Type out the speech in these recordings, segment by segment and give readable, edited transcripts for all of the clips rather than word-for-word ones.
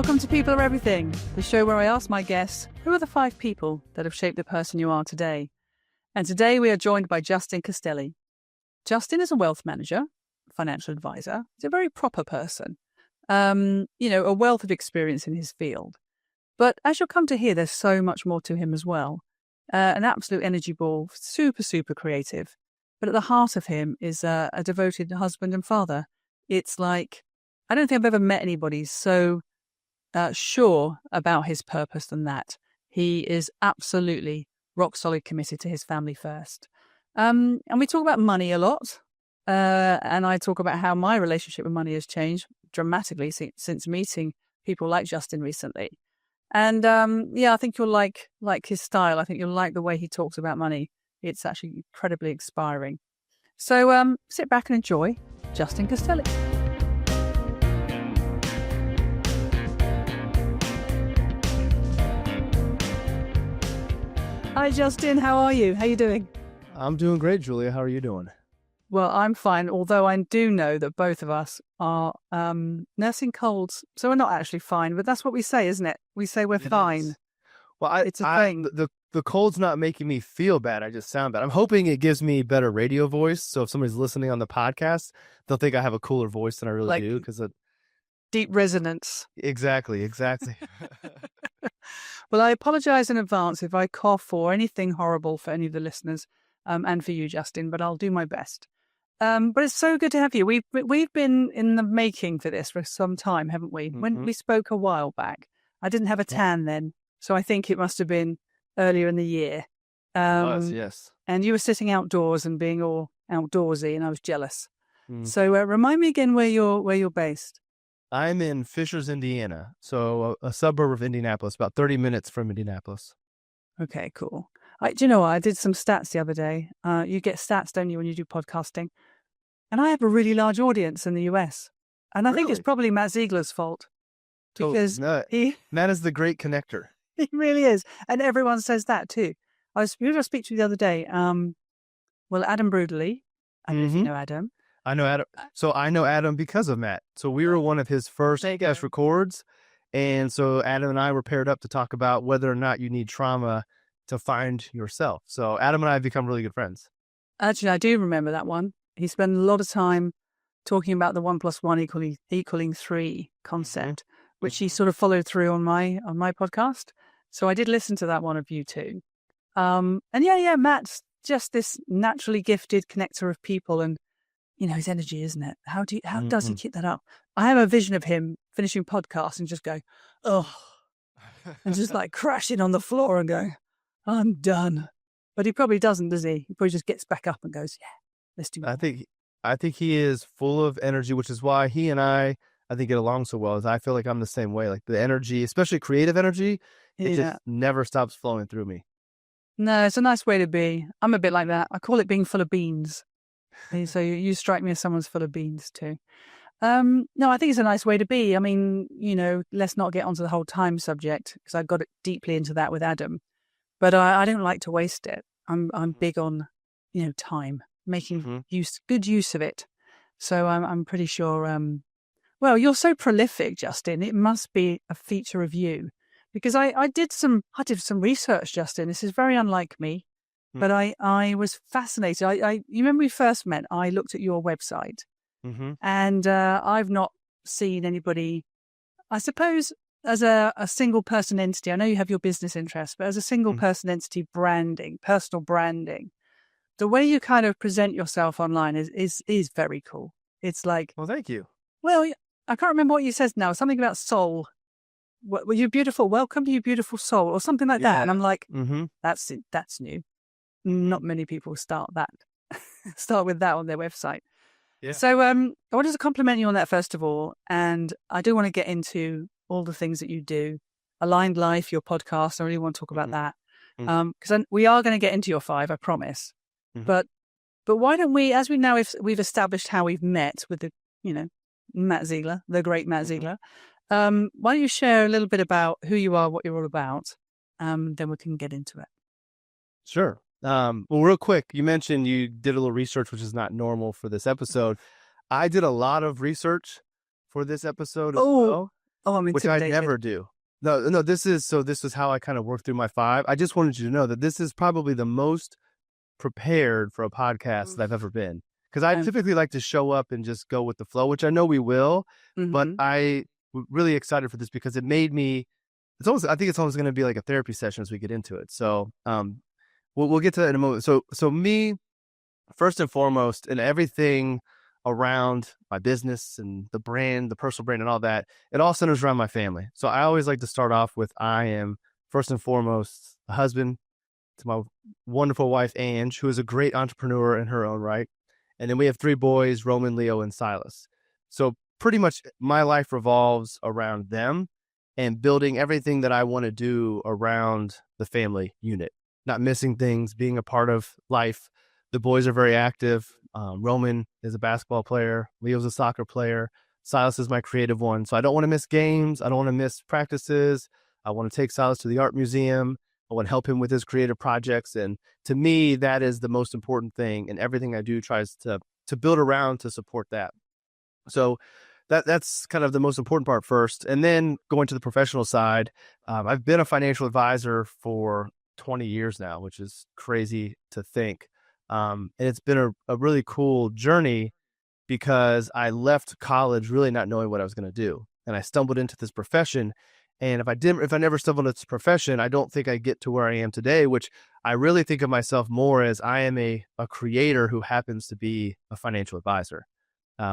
Welcome to People Are Everything, the show where I ask my guests, who are the 5 people that have shaped the person you are today? And today we are joined by Justin Castelli. Justin is a wealth manager, financial advisor. He's a very proper person, a wealth of experience in his field. But as you'll come to hear, there's so much more to him as well. An absolute energy ball, super, super creative. But at the heart of him is a devoted husband and father. It's like, I don't think I've ever met anybody so sure about his purpose than that. He is absolutely rock solid committed to his family first. And we talk about money a lot. And I talk about how my relationship with money has changed dramatically since meeting people like Justin recently. And I think you'll like his style. I think you'll like the way he talks about money. It's actually incredibly inspiring. So sit back and enjoy Justin Castelli. Hi, Justin. How are you? How are you doing? I'm doing great, Julia. How are you doing? Well, I'm fine, although I do know that both of us are nursing colds. So we're not actually fine, but that's what we say, isn't it? We say we're fine. Well, it's a thing. The cold's not making me feel bad. I just sound bad. I'm hoping it gives me better radio voice. So if somebody's listening on the podcast, they'll think I have a cooler voice than I really do. Because deep resonance. Exactly. Well, I apologize in advance if I cough or anything horrible for any of the listeners and for you, Justin, but I'll do my best. But it's so good to have you. We've been in the making for this for some time, haven't we? Mm-hmm. When we spoke a while back, I didn't have a tan then, so I think it must have been earlier in the year. Yes. And you were sitting outdoors and being all outdoorsy, and I was jealous. So remind me again where you're based. I'm in Fishers, Indiana, so a suburb of Indianapolis, about 30 minutes from Indianapolis. Okay, cool. Do you know what? I did some stats the other day. You get stats, don't you, when you do podcasting? And I have a really large audience in the US. And I think it's probably Matt Ziegler's fault. Because Matt is the great connector. He really is. And everyone says that too. Who did I speak to the other day? Adam Bruderly. I don't know if you know Adam. I know Adam. So I know Adam because of Matt. So we were one of his first guest records. And so Adam and I were paired up to talk about whether or not you need trauma to find yourself. So Adam and I have become really good friends. Actually, I do remember that one. He spent a lot of time talking about the 1 + 1 equaling 3 concept, which he sort of followed through on my podcast. So I did listen to that one of you too. Matt's just this naturally gifted connector of people, and his energy, isn't it? How does he keep that up? I have a vision of him finishing podcasts and just going, oh, and just like crashing on the floor and going, I'm done. But he probably doesn't, does he? He probably just gets back up and goes, yeah, let's do more. I think he is full of energy, which is why he and I think get along so well. Is I feel like I'm the same way. Like the energy, especially creative energy, it just never stops flowing through me. No, it's a nice way to be. I'm a bit like that. I call it being full of beans. So you strike me as someone's full of beans too. No, I think it's a nice way to be. I mean, let's not get onto the whole time subject because I got deeply into that with Adam. But I don't like to waste it. I'm big on, time, making good use of it. So I'm pretty sure. You're so prolific, Justin. It must be a feature of you, because I did some research, Justin. This is very unlike me, but I was fascinated. You remember we first met? I looked at your website, and I've not seen anybody. I suppose, as a single person entity, I know you have your business interests, but as a single person entity personal branding, the way you kind of present yourself online is very cool. It's like, well, thank you. Well, I can't remember what you said now. Something about soul. Were you beautiful? Welcome to you, beautiful soul, or something like that. And I'm like, that's it. That's new. Not many people start with that on their website. Yeah. So I wanted to compliment you on that first of all, and I do want to get into all the things that you do. Aligned Life, your podcast. I really want to talk about that. Because we are going to get into your 5, I promise. But why don't we, as we've established how we've met with the, Matt Ziegler, the great Matt Ziegler, why don't you share a little bit about who you are, what you're all about, then we can get into it. Sure. Well, real quick, you mentioned you did a little research, which is not normal for this episode. I did a lot of research for this episode as well. Oh, I'm which I intimidated. never do. No, this is how I kind of work through my 5. I just wanted you to know that this is probably the most prepared for a podcast that I've ever been. Because I typically like to show up and just go with the flow, which I know we will, but I really excited for this because it made me, I think it's almost going to be like a therapy session as we get into it. So, we'll get to that in a moment. So me, first and foremost, and everything around my business and the brand, the personal brand and all that, it all centers around my family. So I always like to start off with, I am first and foremost a husband to my wonderful wife, Ange, who is a great entrepreneur in her own right. And then we have 3 boys, Roman, Leo, and Silas. So pretty much my life revolves around them and building everything that I want to do around the family unit, not missing things, being a part of life. The boys are very active. Roman is a basketball player. Leo's a soccer player. Silas is my creative one. So I don't want to miss games. I don't want to miss practices. I want to take Silas to the art museum. I want to help him with his creative projects. And to me, that is the most important thing. And everything I do tries to build around to support that. So that's kind of the most important part first. And then going to the professional side, I've been a financial advisor for 20 years now, which is crazy to think. And it's been a really cool journey because I left college really not knowing what I was going to do. And I stumbled into this profession. And if I never stumbled into this profession, I don't think I get to where I am today, which I really think of myself more as I am a creator who happens to be a financial advisor,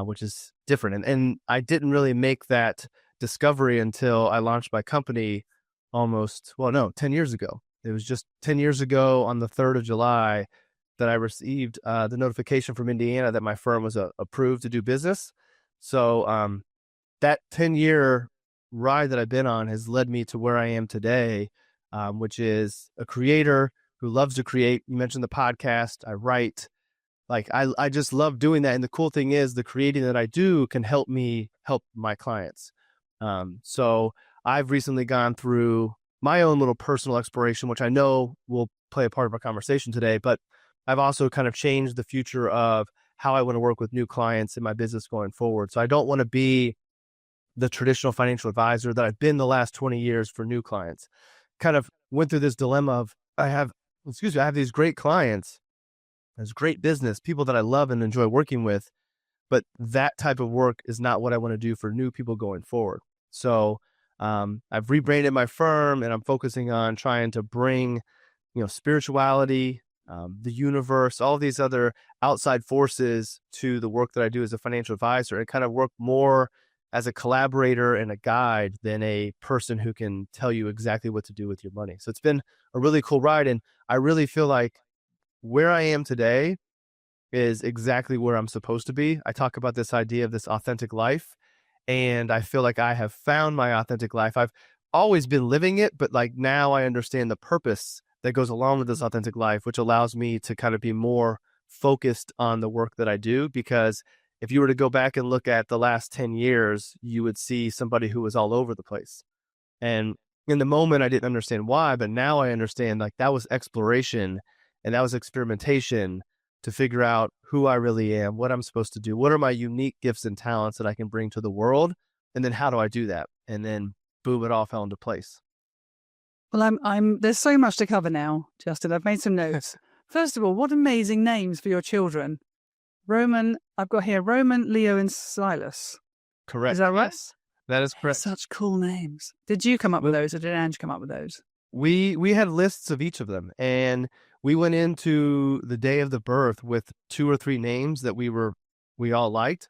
which is different. And I didn't really make that discovery until I launched my company 10 years ago. It was just 10 years ago on the 3rd of July that I received the notification from Indiana that my firm was approved to do business. So that 10-year ride that I've been on has led me to where I am today, which is a creator who loves to create. You mentioned the podcast. I write. Like I just love doing that. And the cool thing is the creating that I do can help me help my clients. So I've recently gone through my own little personal exploration, which I know will play a part of our conversation today, but I've also kind of changed the future of how I want to work with new clients in my business going forward. So I don't want to be the traditional financial advisor that I've been the last 20 years for new clients. Kind of went through this dilemma of I have these great clients, there's great business, people that I love and enjoy working with, but that type of work is not what I want to do for new people going forward. So I've rebranded my firm and I'm focusing on trying to bring, spirituality, the universe, all these other outside forces to the work that I do as a financial advisor, and kind of work more as a collaborator and a guide than a person who can tell you exactly what to do with your money. So it's been a really cool ride. And I really feel like where I am today is exactly where I'm supposed to be. I talk about this idea of this authentic life, and I feel like I have found my authentic life. I've always been living it, but like now I understand the purpose that goes along with this authentic life, which allows me to kind of be more focused on the work that I do. Because if you were to go back and look at the last 10 years, you would see somebody who was all over the place. And in the moment, I didn't understand why, but now I understand like that was exploration and that was experimentation to figure out who I really am, what I'm supposed to do, what are my unique gifts and talents that I can bring to the world, and then how do I do that? And then boom, it all fell into place. Well, there's so much to cover now, Justin. I've made some notes. First of all, what amazing names for your children. Roman, I've got here Roman, Leo, and Silas. Correct. Is that right? Yes, that is correct. Such cool names. Did you come up with those, or did Ange come up with those? We had lists of each of them, and we went into the day of the birth with 2 or 3 names that we all liked,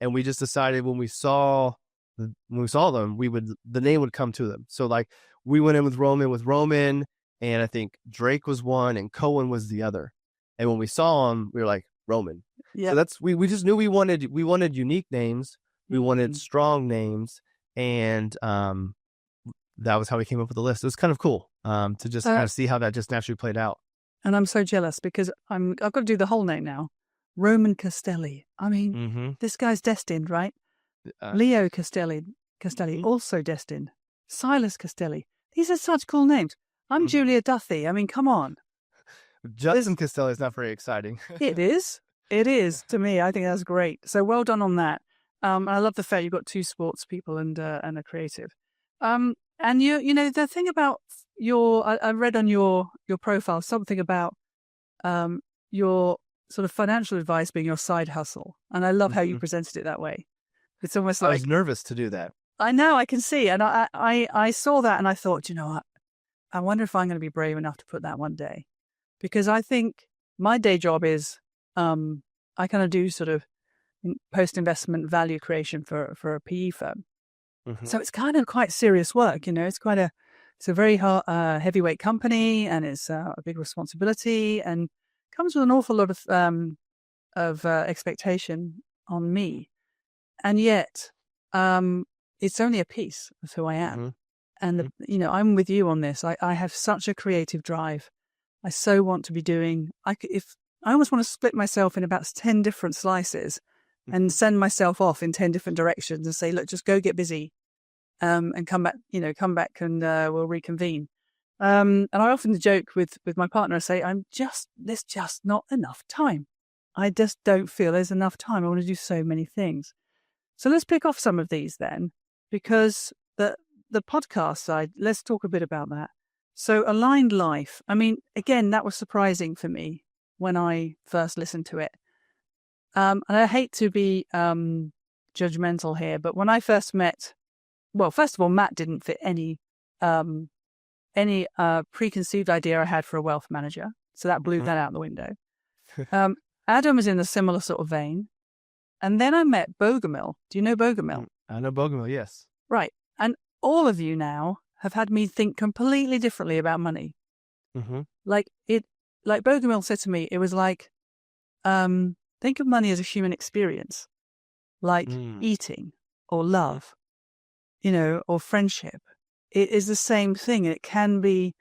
and we just decided when we saw them, the name would come to them. So like we went in with Roman, and I think Drake was one, and Cohen was the other. And when we saw him, we were like Roman. Yeah. So that's we just knew we wanted unique names, we wanted strong names, and that was how we came up with the list. It was kind of cool to just kind of see how that just naturally played out. And I'm so jealous because I've got to do the whole name now. Roman Castelli. I mean, this guy's destined, right? Leo Castelli, also destined. Silas Castelli. These are such cool names. I'm Julia Duthie. I mean, come on. Justin Castelli is not very exciting. It is. It is to me. I think that's great. So well done on that. And I love the fact you've got 2 sports people and a creative. And you know, the thing about I read on your profile something about your sort of financial advice being your side hustle. And I love how you presented it that way. It's almost I like, was nervous to do that. I know, I can see. And I saw that and I thought, you know what? I wonder if I'm going to be brave enough to put that one day. Because I think my day job is, I kind of do sort of post-investment value creation for a PE firm. So it's kind of quite serious work, you know. It's a very heavyweight company, and it's a big responsibility, and comes with an awful lot of expectation on me. And yet, it's only a piece of who I am. And you know, I'm with you on this. I have such a creative drive. I so want to be doing. I almost want to split myself in about 10 different slices, and send myself off in 10 different directions, and say, look, just go get busy. And come back, and we'll reconvene. And I often joke with my partner, I say, there's just not enough time. I just don't feel there's enough time. I want to do so many things. So let's pick off some of these then, because the podcast side, let's talk a bit about that. So aligned life. I mean, again, that was surprising for me when I first listened to it. And I hate to be judgmental here, but when I first met, well, first of all, Matt didn't fit any preconceived idea I had for a wealth manager. So that blew that out the window. Adam is in a similar sort of vein. And then I met Bogomil. Do you know Bogomil? I know Bogomil, yes. Right. And all of you now have had me think completely differently about money. Like Bogomil said to me, it was like, think of money as a human experience, like eating or love, you know, or friendship. It is the same thing. It can be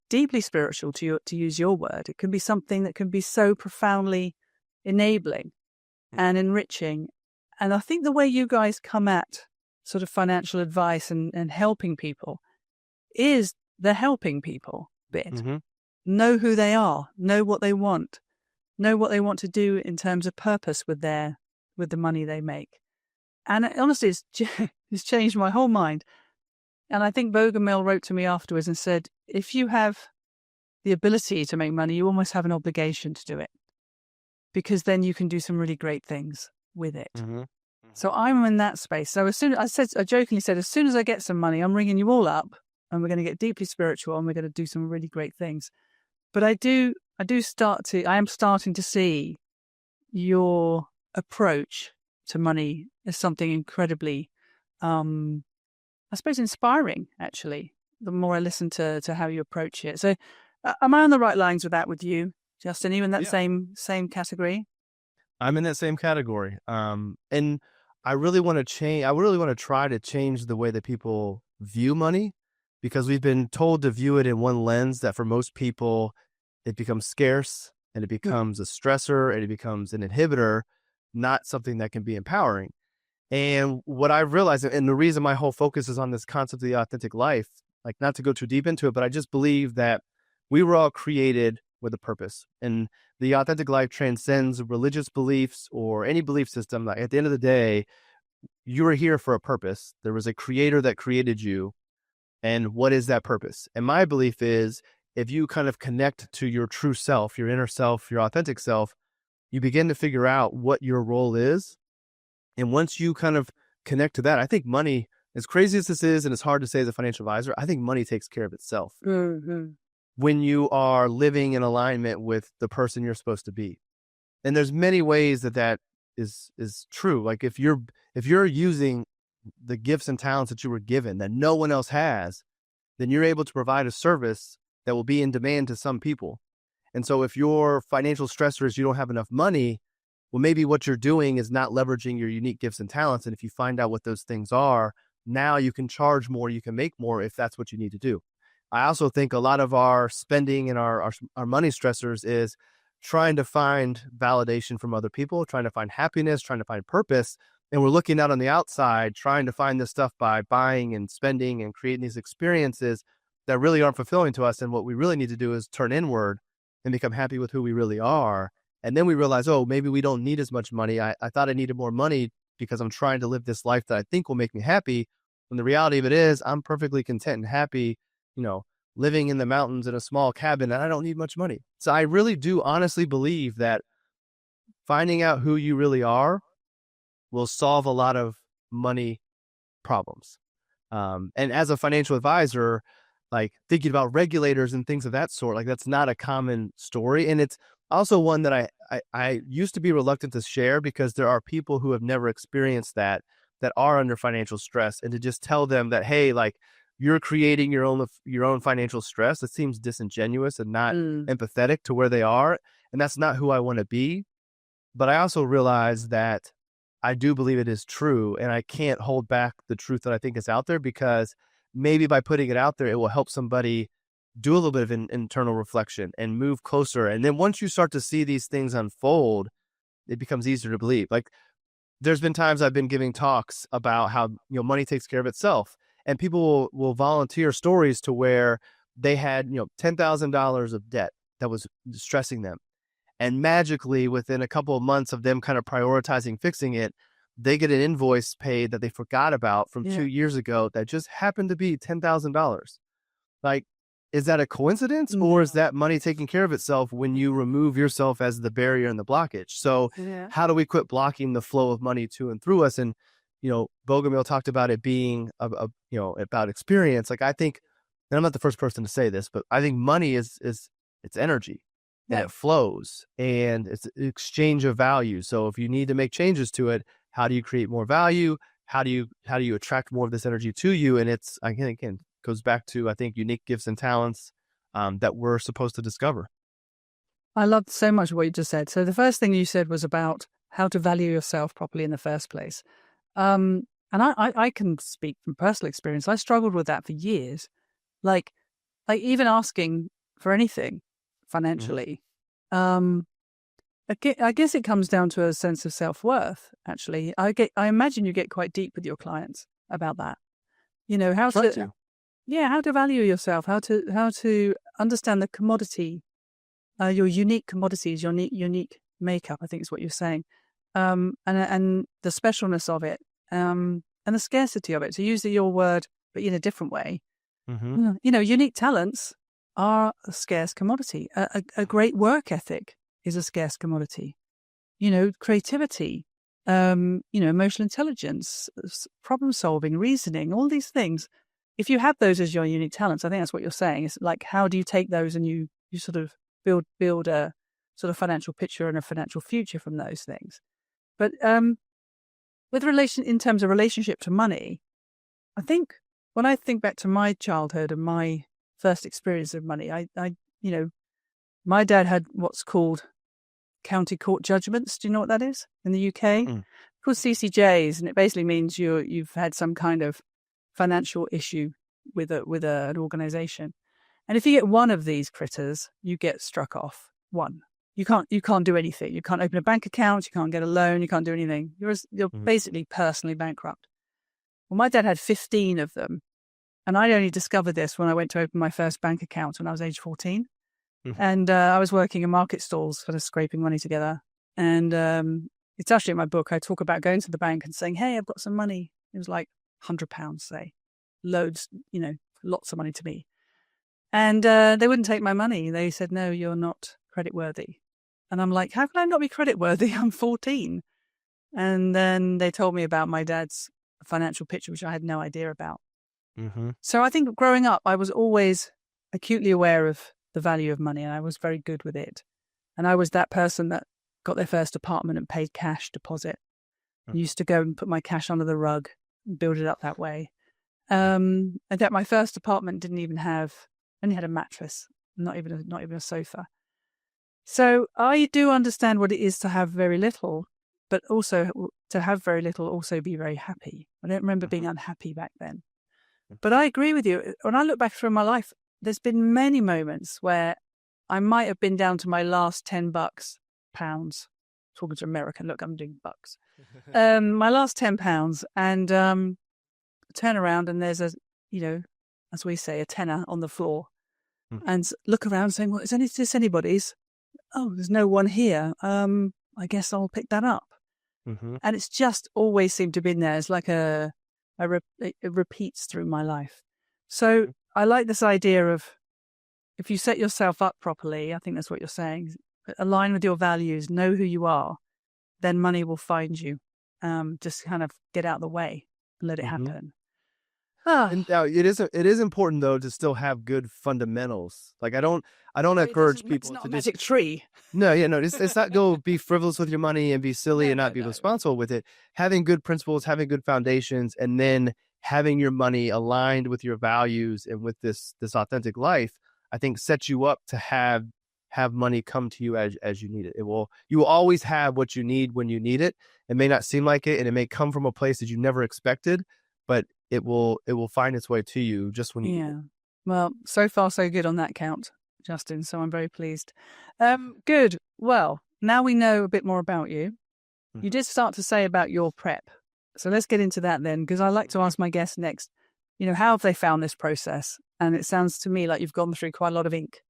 deeply spiritual, to use your word. It can be something that can be so profoundly enabling and enriching. And I think the way you guys come at sort of financial advice and helping people is the helping people bit. Know who they are, know what they want to do in terms of purpose with the money they make. And honestly, it's changed my whole mind. And I think Bogomil wrote to me afterwards and said, if you have the ability to make money, you almost have an obligation to do it, because then you can do some really great things with it. So I'm in that space. So I jokingly said, as soon as I get some money, I'm ringing you all up and we're going to get deeply spiritual and we're going to do some really great things. But I am starting to see your approach to money as something incredibly, I suppose, inspiring, actually, the more I listen to how you approach it. So am I on the right lines with that with you, Justin? Are you in that same category? I'm in that same category. And I really want to change. I really want to try to change the way that people view money, because we've been told to view it in one lens, that for most people, it becomes scarce and it becomes a stressor and it becomes an inhibitor, not something that can be empowering. And what I've realized, and the reason my whole focus is on this concept of the authentic life, like, not to go too deep into it, but I just believe that we were all created with a purpose, and the authentic life transcends religious beliefs or any belief system. Like, at the end of the day, you are here for a purpose. There was a creator that created you. And what is that purpose? And my belief is, if you kind of connect to your true self, your inner self, your authentic self, you begin to figure out what your role is. And once you kind of connect to that, I think money, as crazy as this is, and it's hard to say as a financial advisor, I think money takes care of itself when you are living in alignment with the person you're supposed to be. And there's many ways that is true. Like, if you're using the gifts and talents that you were given that no one else has, then you're able to provide a service that will be in demand to some people. And so if your financial stressor is you don't have enough money, well, maybe what you're doing is not leveraging your unique gifts and talents. And if you find out what those things are, now you can charge more, you can make more if that's what you need to do. I also think a lot of our spending and our money stressors is trying to find validation from other people, trying to find happiness, trying to find purpose. And we're looking out on the outside, trying to find this stuff by buying and spending and creating these experiences that really aren't fulfilling to us. And what we really need to do is turn inward and become happy with who we really are. And then we realize, oh, maybe we don't need as much money. I thought I needed more money because I'm trying to live this life that I think will make me happy. When the reality of it is, I'm perfectly content and happy, living in the mountains in a small cabin, and I don't need much money. So I really do honestly believe that finding out who you really are will solve a lot of money problems. And as a financial advisor, like thinking about regulators and things of that sort, like that's not a common story. And it's also one that I used to be reluctant to share, because there are people who have never experienced that are under financial stress, and to just tell them that, hey, like you're creating your own financial stress. It seems disingenuous and not empathetic to where they are. And that's not who I want to be. But I also realize that I do believe it is true, and I can't hold back the truth that I think is out there, because maybe by putting it out there, it will help somebody do a little bit of an internal reflection and move closer. And then once you start to see these things unfold, it becomes easier to believe. Like there's been times I've been giving talks about how, money takes care of itself, and people will volunteer stories to where they had, $10,000 of debt that was stressing them. And magically, within a couple of months of them kind of prioritizing fixing it, they get an invoice paid that they forgot about from 2 years ago that just happened to be $10,000. Like, is that a coincidence, or is that money taking care of itself when you remove yourself as the barrier and the blockage? So how do we quit blocking the flow of money to and through us? And, Bogomil talked about it being about experience. Like I think, and I'm not the first person to say this, but I think money is it's energy. And it flows, and it's an exchange of value. So if you need to make changes to it, how do you create more value? How do you attract more of this energy to you? And it's, again, goes back to, I think, unique gifts and talents that we're supposed to discover. I loved so much what you just said. So the first thing you said was about how to value yourself properly in the first place. And I can speak from personal experience. I struggled with that for years. Like even asking for anything financially. I guess it comes down to a sense of self-worth, actually. I imagine you get quite deep with your clients about that. How to value yourself, how to understand the commodity, your unique commodities, your unique makeup, I think is what you're saying. And the specialness of it, and the scarcity of it, to use your word, but in a different way. Unique talents are a scarce commodity. A great work ethic is a scarce commodity. Creativity, emotional intelligence, problem solving, reasoning, all these things. If you have those as your unique talents, I think that's what you're saying. It's like, how do you take those and you sort of build a sort of financial picture and a financial future from those things. But in terms of relationship to money, I think when I think back to my childhood and my first experience of money, my dad had what's called county court judgments. Do you know what that is in the UK? It's called CCJs, and it basically means you've had some kind of financial issue with an organization, and if you get one of these critters, you get struck off. One, you can't do anything. You can't open a bank account. You can't get a loan. You can't do anything. You're basically personally bankrupt. Well, my dad had 15 of them. And I only discovered this when I went to open my first bank account when I was age 14. And I was working in market stalls, sort of scraping money together. And it's actually in my book. I talk about going to the bank and saying, hey, I've got some money. It was like £100, say. Loads, lots of money to me. And they wouldn't take my money. They said, no, you're not credit worthy. And I'm like, how can I not be credit worthy? I'm 14. And then they told me about my dad's financial picture, which I had no idea about. So I think growing up, I was always acutely aware of the value of money, and I was very good with it. And I was that person that got their first apartment and paid cash deposit. I used to go and put my cash under the rug and build it up that way. In fact, my first apartment only had a mattress, not even a sofa. So I do understand what it is to have very little, but also to have very little, also be very happy. I don't remember being unhappy back then. But I agree with you. When I look back through my life, there's been many moments where I might have been down to my last $10, pounds. Talking to American, look, I'm doing bucks. My last £10, and turn around and there's as we say, a tenner on the floor, and look around saying, well, is this anybody's? Oh, there's no one here. I guess I'll pick that up. And it's just always seemed to have been there. It's like it repeats through my life. So I like this idea of, if you set yourself up properly, I think that's what you're saying, align with your values, know who you are, then money will find you. Just kind of get out of the way and let it happen. And now it is important though to still have good fundamentals. Like I don't encourage people it's not to a magic tree. No, it's not go be frivolous with your money and be silly and not be responsible with it. Having good principles, having good foundations, and then having your money aligned with your values and with this authentic life, I think sets you up to have money come to you as you need it. You will always have what you need when you need it. It may not seem like it, and it may come from a place that you never expected, but it will find its way to you just when you need it. Well, so far so good on that count, Justin. So I'm very pleased. Good. Well, now we know a bit more about you. You did start to say about your prep. So let's get into that then, because I like to ask my guests next, how have they found this process? And it sounds to me like you've gone through quite a lot of ink.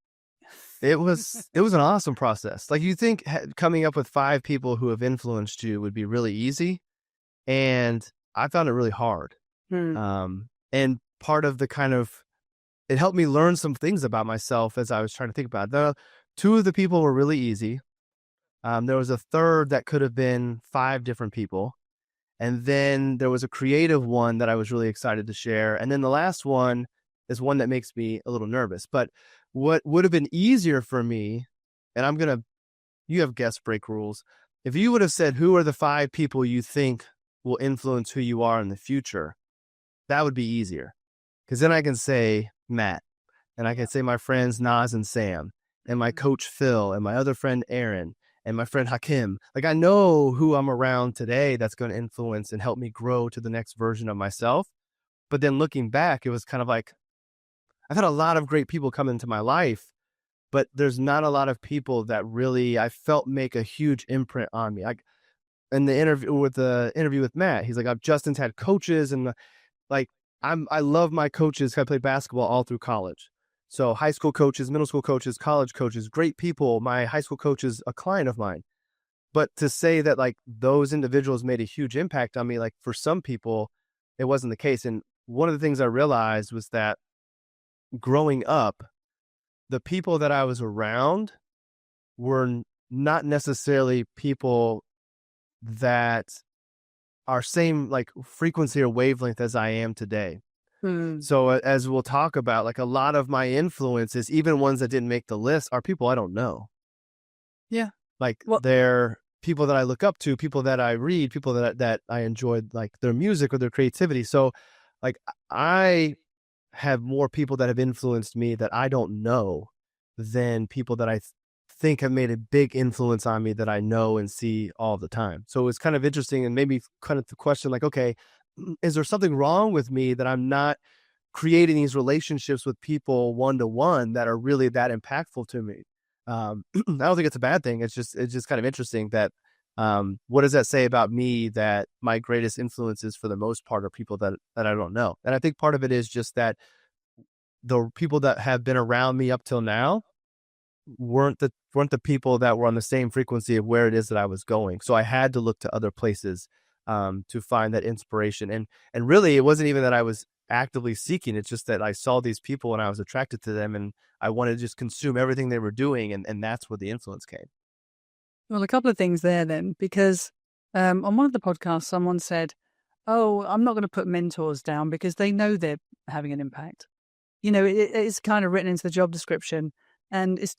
It was an awesome process. Like you think coming up with 5 people who have influenced you would be really easy. And I found it really hard. And part of it helped me learn some things about myself as I was trying to think about it. 2 of the people were really easy. There was a third that could have been 5 different people. And then there was a creative one that I was really excited to share. And then the last one is one that makes me a little nervous. But what would have been easier for me, and you have guest break rules. If you would have said, who are the 5 people you think will influence who you are in the future, that would be easier. Because then I can say Matt, and I can say my friends Naz and Sam, and my coach Phil, and my other friend Aaron, and my friend Hakim. Like I know who I'm around today that's going to influence and help me grow to the next version of myself. But then looking back, it was kind of like, I've had a lot of great people come into my life, but there's not a lot of people that really I felt make a huge imprint on me. In the interview with Matt, he's like, Justin's had coaches, and I love my coaches. I played basketball all through college. So high school coaches, middle school coaches, college coaches, great people. My high school coach is a client of mine. But to say that those individuals made a huge impact on me, for some people, it wasn't the case. And one of the things I realized was that growing up, the people that I was around were not necessarily people that are same frequency or wavelength as I am today. So as we'll talk about, a lot of my influences, even ones that didn't make the list, are people I don't know. Yeah. They're people that I look up to, people that I read, people that I enjoyed their music or their creativity. So I have more people that have influenced me that I don't know than people that I think have made a big influence on me that I know and see all the time. So it's kind of interesting, and maybe kind of the question okay, is there something wrong with me that I'm not creating these relationships with people one-to-one that are really that impactful to me? I don't think it's a bad thing. It's just kind of interesting that what does that say about me that my greatest influences for the most part are people that I don't know? And I think part of it is just that the people that have been around me up till now weren't the people that were on the same frequency of where it is that I was going. So I had to look to other places to find that inspiration. And really, it wasn't even that I was actively seeking. It's just that I saw these people and I was attracted to them, and I wanted to just consume everything they were doing. And that's where the influence came. Well, a couple of things there then, because on one of the podcasts, someone said, oh, I'm not going to put mentors down because they know they're having an impact. It's kind of written into the job description, and it's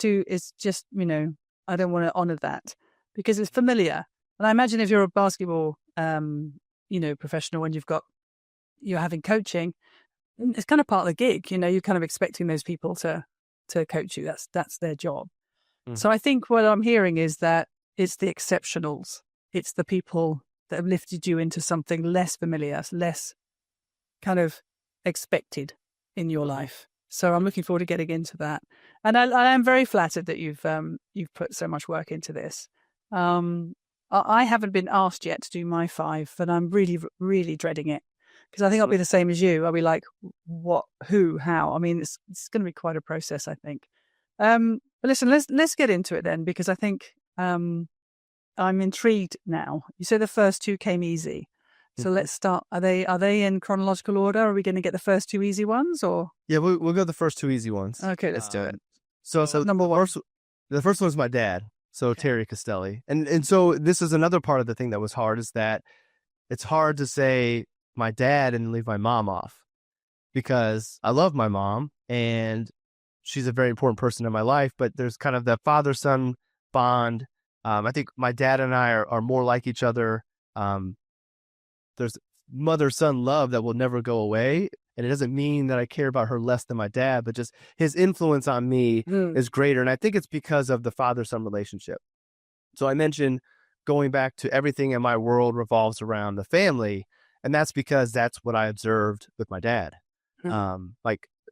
just, I don't want to honor that because it's familiar. And I imagine if you're a basketball, professional and you're having coaching, it's kind of part of the gig. You're kind of expecting those people to coach you. That's their job. So I think what I'm hearing is that it's the exceptionals. It's the people that have lifted you into something less familiar, less kind of expected in your life. So I'm looking forward to getting into that. And I am very flattered that you've put so much work into this. I haven't been asked yet to do my 5, but I'm really, really dreading it because I think I'll be the same as you. I'll be like, what, who, how? I mean, it's going to be quite a process, I think. But listen, let's get into it then, because I think I'm intrigued now. You say the first two came easy. So let's start. Are they in chronological order? Are we going to get the first two easy ones, or? Yeah, we'll go the first two easy ones. Okay, let's do it. So number one. The first one was my dad. So Okay. Terry Castelli. And so this is another part of the thing that was hard, is that it's hard to say my dad and leave my mom off, because I love my mom and she's a very important person in my life, but there's kind of that father-son bond. I think my dad and I are more like each other. There's mother-son love that will never go away. And it doesn't mean that I care about her less than my dad, but just his influence on me is greater. And I think it's because of the father-son relationship. So I mentioned going back to everything in my world revolves around the family. And that's because that's what I observed with my dad.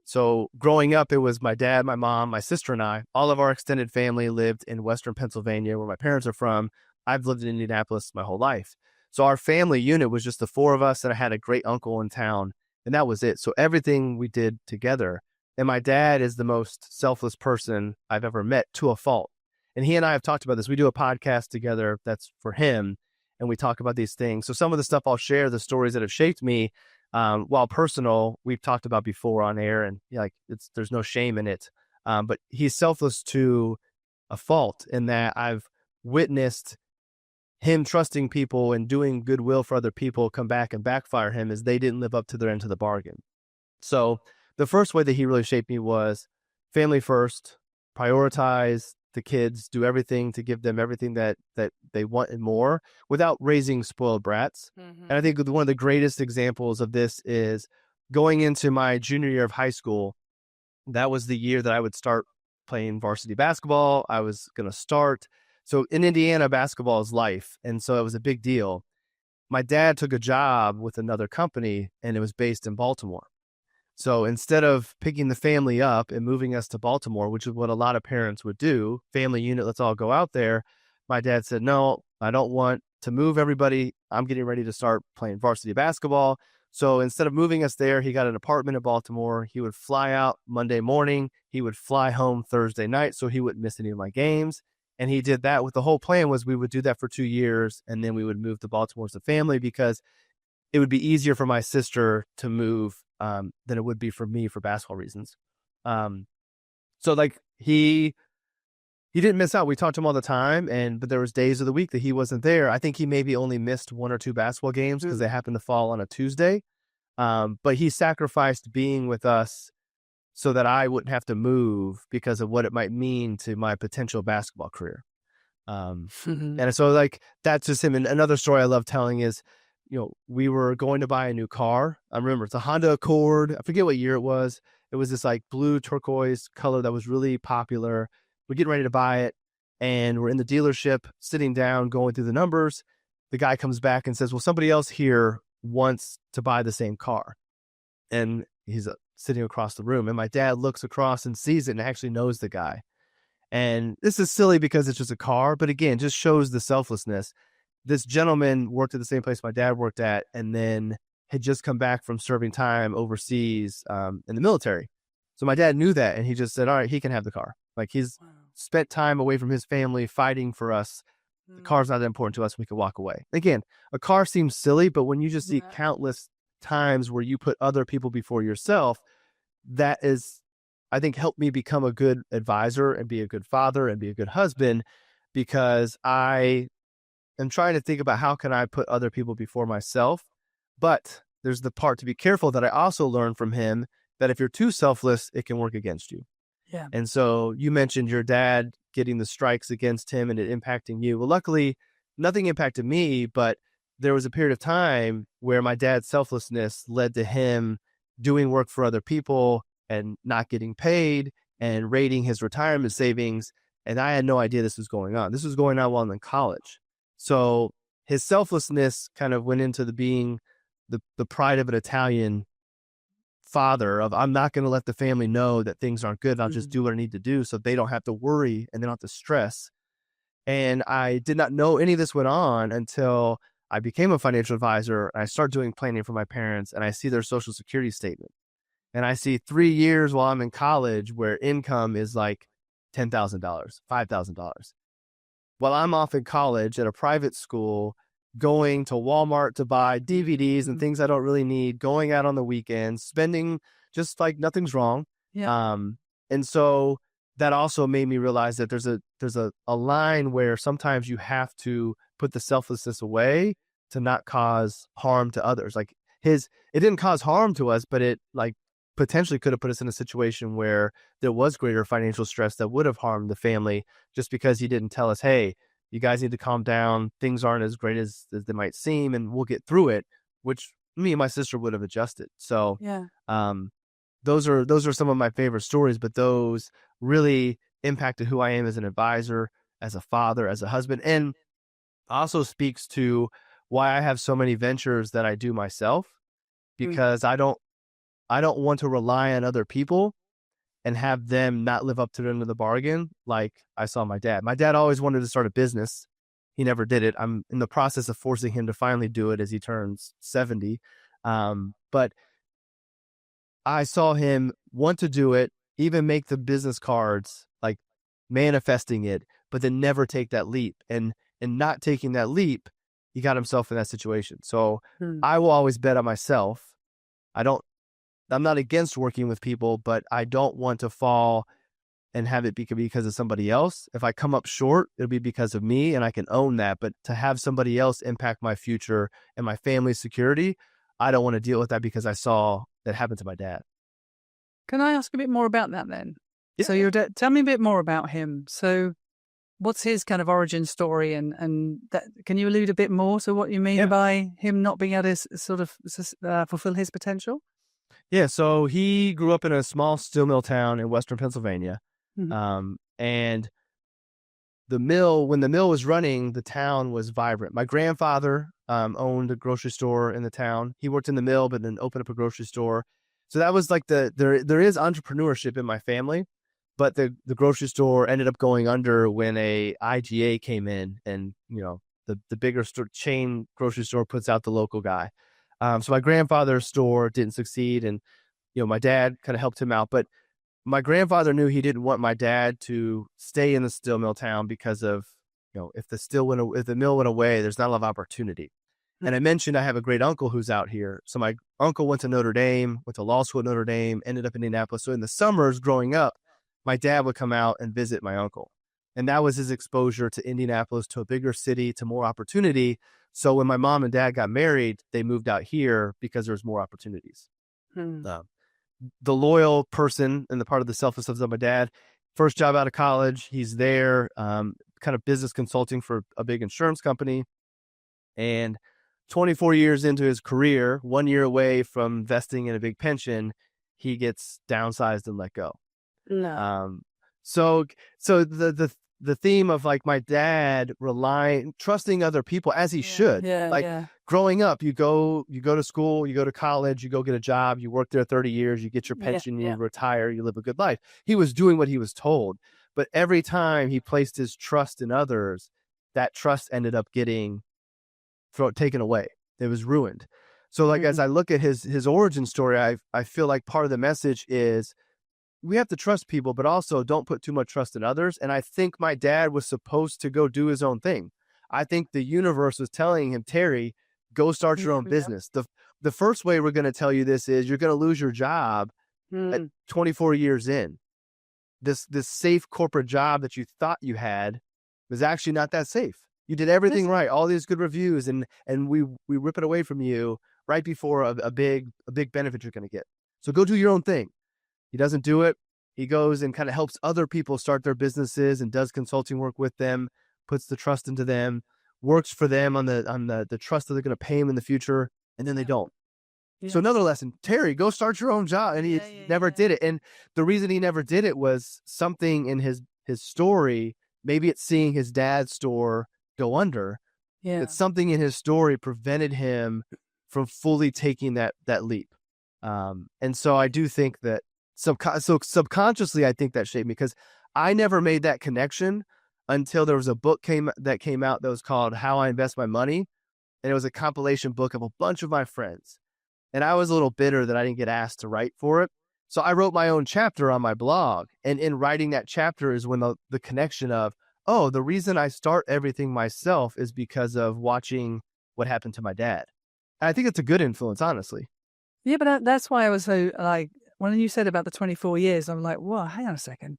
So growing up, it was my dad, my mom, my sister, and I. All of our extended family lived in Western Pennsylvania, where my parents are from. I've lived in Indianapolis my whole life. So our family unit was just the four of us, and I had a great uncle in town, and that was it. So everything we did together. And my dad is the most selfless person I've ever met, to a fault. And he and I have talked about this. We do a podcast together that's for him, and we talk about these things. So some of the stuff I'll share, the stories that have shaped me, while personal, we've talked about before on air, and there's no shame in it. But he's selfless to a fault, in that I've witnessed him trusting people and doing goodwill for other people come back and backfire him, as they didn't live up to their end of the bargain. So the first way that he really shaped me was family first, prioritize the kids, do everything to give them everything that they want and more, without raising spoiled brats. And I think one of the greatest examples of this is going into my junior year of high school. That was the year that I would start playing varsity basketball. I was going to start. So in Indiana, basketball is life. And so it was a big deal. My dad took a job with another company, and it was based in Baltimore. So instead of picking the family up and moving us to Baltimore, which is what a lot of parents would do, family unit, let's all go out there, my dad said, no, I don't want to move everybody. I'm getting ready to start playing varsity basketball. So instead of moving us there, he got an apartment in Baltimore. He would fly out Monday morning. He would fly home Thursday night, so he wouldn't miss any of my games. And he did that with the whole plan was we would do that for 2 years, and then we would move to Baltimore as a family, because it would be easier for my sister to move than it would be for me for basketball reasons. So he didn't miss out. We talked to him all the time, but there was days of the week that he wasn't there. I think he maybe only missed 1 or 2 basketball games because they happened to fall on a Tuesday. But he sacrificed being with us so that I wouldn't have to move because of what it might mean to my potential basketball career. And so that's just him. And another story I love telling is, we were going to buy a new car. I remember it's a Honda Accord. I forget what year it was. It was this blue turquoise color that was really popular. We're getting ready to buy it, and we're in the dealership sitting down, going through the numbers. The guy comes back and says, well, somebody else here wants to buy the same car. And he's sitting across the room. And my dad looks across and sees it and actually knows the guy. And this is silly because it's just a car, but again, just shows the selflessness. This gentleman worked at the same place my dad worked at, and then had just come back from serving time overseas in the military. So my dad knew that, and he just said, all right, he can have the car. He's spent time away from his family fighting for us. The car's not that important to us. We can walk away. Again, a car seems silly, but when you just see countless times where you put other people before yourself, that is, I think, helped me become a good advisor and be a good father and be a good husband, because I am trying to think about how can I put other people before myself. But there's the part to be careful that I also learned from him, that if you're too selfless, it can work against you. Yeah. And so you mentioned your dad getting the strikes against him and it impacting you. Well, luckily, nothing impacted me, but there was a period of time where my dad's selflessness led to him doing work for other people and not getting paid and raiding his retirement savings. And I had no idea this was going on. This was going on while I'm in college. So his selflessness kind of went into being the pride of an Italian father of, I'm not going to let the family know that things aren't good. I'll just do what I need to do so they don't have to worry and they don't have to stress. And I did not know any of this went on until I became a financial advisor, and I start doing planning for my parents, and I see their social security statement. And I see 3 years while I'm in college where income is $10,000, $5,000. while I'm off in college at a private school, going to Walmart to buy DVDs and things I don't really need, going out on the weekends, spending just like nothing's wrong. Yeah. And so that also made me realize that there's a line where sometimes you have to put the selflessness away to not cause harm to others. Like it didn't cause harm to us, but it like potentially could have put us in a situation where there was greater financial stress that would have harmed the family just because he didn't tell us, hey, you guys need to calm down. Things aren't as great as they might seem, and we'll get through it, which me and my sister would have adjusted. So Yeah. those are some of my favorite stories, but those really impacted who I am as an advisor, as a father, as a husband, and also speaks to why I have so many ventures that I do myself, because I don't want to rely on other people and have them not live up to the end of the bargain. Like I saw my dad. My dad always wanted to start a business. He never did it. I'm in the process of forcing him to finally do it as he turns 70. But I saw him want to do it, even make the business cards, like manifesting it, but then never take that leap. And not taking that leap, he got himself in that situation. So I will always bet on myself. I'm not against working with people, but I don't want to fall and have it be because of somebody else. If I come up short, it'll be because of me, and I can own that. But to have somebody else impact my future and my family's security, I don't want to deal with that because I saw that happen to my dad. Can I ask a bit more about that then? Yeah. So your dad, tell me a bit more about him. So what's his kind of origin story, and that, can you allude a bit more to what you mean by him not being able to sort of fulfill his potential? Yeah, so he grew up in a small steel mill town in Western Pennsylvania. And when the mill was running, the town was vibrant. My grandfather owned a grocery store in the town. He worked in the mill, but then opened up a grocery store. So that was like there is entrepreneurship in my family, but the grocery store ended up going under when a IGA came in, and the bigger chain grocery store puts out the local guy. So my grandfather's store didn't succeed, and my dad kind of helped him out. But my grandfather knew he didn't want my dad to stay in the steel mill town because of if the mill went away, there's not a lot of opportunity. And I mentioned I have a great uncle who's out here. So my uncle went to Notre Dame, went to law school at Notre Dame, ended up in Indianapolis. So in the summers growing up, my dad would come out and visit my uncle. And that was his exposure to Indianapolis, to a bigger city, to more opportunity. So when my mom and dad got married, they moved out here because there was more opportunities. The loyal person and the part of the selflessness of my dad, first job out of college, he's there, kind of business consulting for a big insurance company. And 24 years into his career, 1 year away from investing in a big pension, he gets downsized and let go. No. So the theme of like my dad trusting other people as he should. Growing up, you go to school, you go to college, you go get a job, you work there 30 years, you get your pension, you retire, you live a good life. He was doing what he was told, but every time he placed his trust in others, that trust ended up getting taken away. It was ruined. So like, as I look at his origin story, I feel like part of the message is we have to trust people, but also don't put too much trust in others. And I think my dad was supposed to go do his own thing. I think the universe was telling him, Terry, go start your own business. The first way we're going to tell you this is you're going to lose your job at 24 years in. This safe corporate job that you thought you had was actually not that safe. You did everything right, all these good reviews, and we rip it away from you right before a big benefit you're going to get. So go do your own thing. He doesn't do it. He goes and kind of helps other people start their businesses and does consulting work with them, puts the trust into them, works for them on the trust that they're going to pay him in the future, and then they don't. So another lesson, Terry, go start your own job. And he never did it. And the reason he never did it was something in his story. Maybe it's seeing his dad's store go under. That something in his story prevented him from fully taking that leap. And so I do think that subconsciously, I think that shaped me, because I never made that connection until there was a book that came out that was called How I Invest My Money. And it was a compilation book of a bunch of my friends. And I was a little bitter that I didn't get asked to write for it. So I wrote my own chapter on my blog. And in writing that chapter is when the connection of, oh, the reason I start everything myself is because of watching what happened to my dad. And I think it's a good influence, honestly. Yeah, but that's why I was so like, when you said about the 24 years, I'm like, whoa, hang on a second.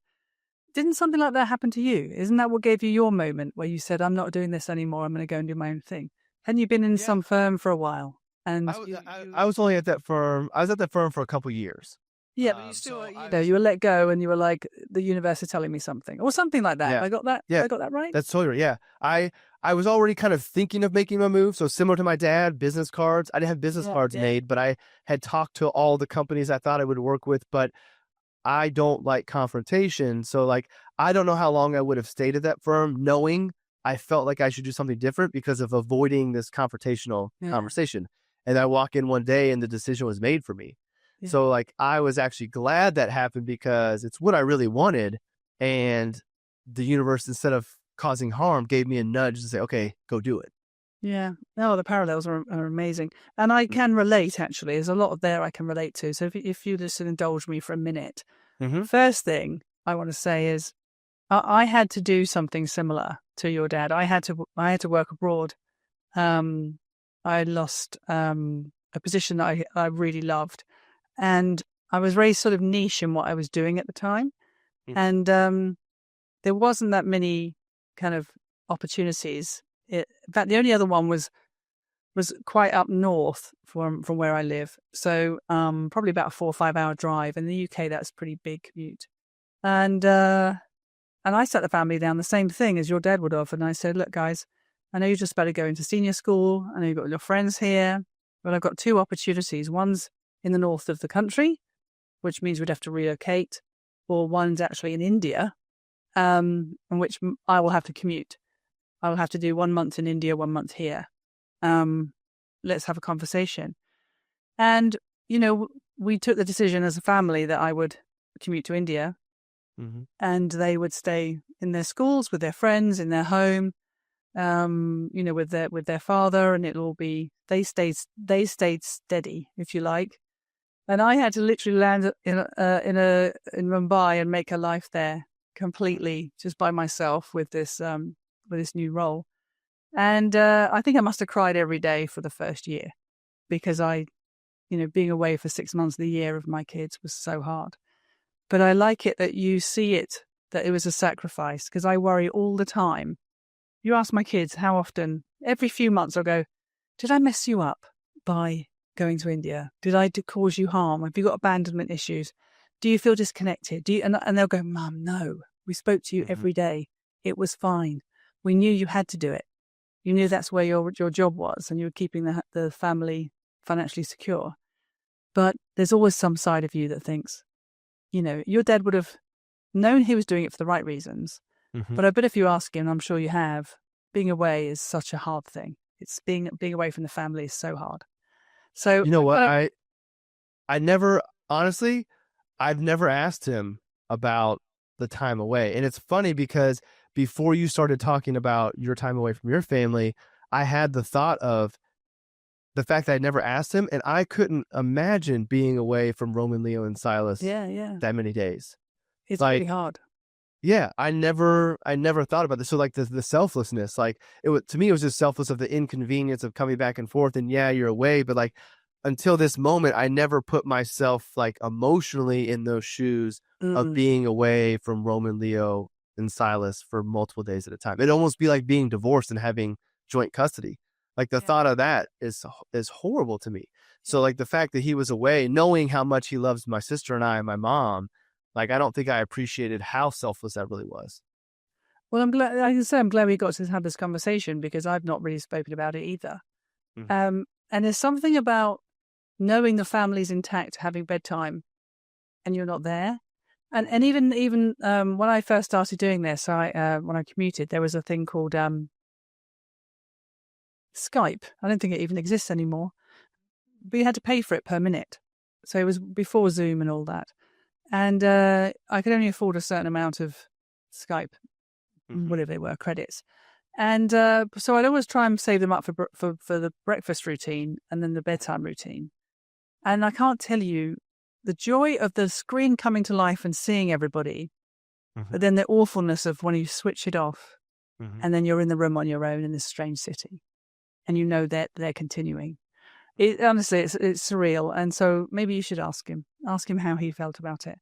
Didn't something like that happen to you? Isn't that what gave you your moment where you said, I'm not doing this anymore, I'm going to go and do my own thing? Hadn't you been in Yeah. some firm for a while? And I was only at that firm. I was at that firm for a couple years. yeah, but you still, you were let go and you were like, the universe is telling me something or something like that. Yeah. I got that. Yeah. I got that right. That's totally right. Yeah. I was already kind of thinking of making a move. So similar to my dad, business cards. I didn't have business cards made, but I had talked to all the companies I thought I would work with, but I don't like confrontation. So like, I don't know how long I would have stayed at that firm knowing I felt like I should do something different because of avoiding this confrontational conversation. And I walk in one day and the decision was made for me. Yeah. So like, I was actually glad that happened because it's what I really wanted. And the universe, instead of causing harm, gave me a nudge to say, okay, go do it. Yeah. No, the parallels are amazing. And I can relate, actually. There's a lot of there I can relate to. So if you just indulge me for a minute, first thing I want to say is I had to do something similar to your dad. I had to work abroad. I lost a position that I really loved. And I was very sort of niche in what I was doing at the time. And there wasn't that many kind of opportunities. In fact, the only other one was quite up north from where I live. So probably about a 4 or 5 hour drive. In the UK, that's a pretty big commute. And I sat the family down, the same thing as your dad would have. And I said, look, guys, I know you're just about to go into senior school. I know you've got your friends here, but I've got 2 opportunities. One's in the north of the country, which means we'd have to relocate, or one's actually in India, in which I will have to commute. I will have to do 1 month in India, 1 month here. Let's have a conversation. And, we took the decision as a family that I would commute to India and they would stay in their schools with their friends, in their home, with their father, and it'll all be, they stayed steady, if you like. And I had to literally land in Mumbai and make a life there completely just by myself with this new role. And I think I must have cried every day for the first year because being away for 6 months of the year of my kids was so hard. But I like it that you see it, that it was a sacrifice, because I worry all the time. You ask my kids how often, every few months I'll go, did I mess you up by going to India? Did I cause you harm? Have you got abandonment issues? Do you feel disconnected? And they'll go, Mum, no, we spoke to you every day. It was fine. We knew you had to do it. You knew that's where your job was and you were keeping the family financially secure. But there's always some side of you that thinks, your dad would have known he was doing it for the right reasons. But I bet if you ask him, I'm sure you have, being away is such a hard thing. It's being away from the family is so hard. So you know what? I've never asked him about the time away. And it's funny because before you started talking about your time away from your family, I had the thought of the fact that I never asked him, and I couldn't imagine being away from Roman, Leo, and Silas that many days. It's really hard. Yeah, I never thought about this. So like the selflessness, like to me, it was just selfless of the inconvenience of coming back and forth. And yeah, you're away, but like until this moment, I never put myself like emotionally in those shoes of being away from Roman, Leo, and Silas for multiple days at a time. It'd almost be like being divorced and having joint custody. Like the thought of that is horrible to me. So like the fact that he was away, knowing how much he loves my sister and I and my mom, like I don't think I appreciated how selfless that really was. Well, I'm glad we got to have this conversation because I've not really spoken about it either. And there's something about knowing the family's intact, having bedtime, and you're not there. And even when I first started doing this, when I commuted, there was a thing called Skype. I don't think it even exists anymore. But you had to pay for it per minute. So it was before Zoom and all that. And I could only afford a certain amount of Skype, whatever they were, credits. And so I'd always try and save them up for the breakfast routine and then the bedtime routine. And I can't tell you the joy of the screen coming to life and seeing everybody Mm-hmm. but then the awfulness of when you switch it off Mm-hmm. and then you're in the room on your own in this strange city and you know that they're continuing. Honestly, it's surreal. And so maybe you should ask him how he felt about it.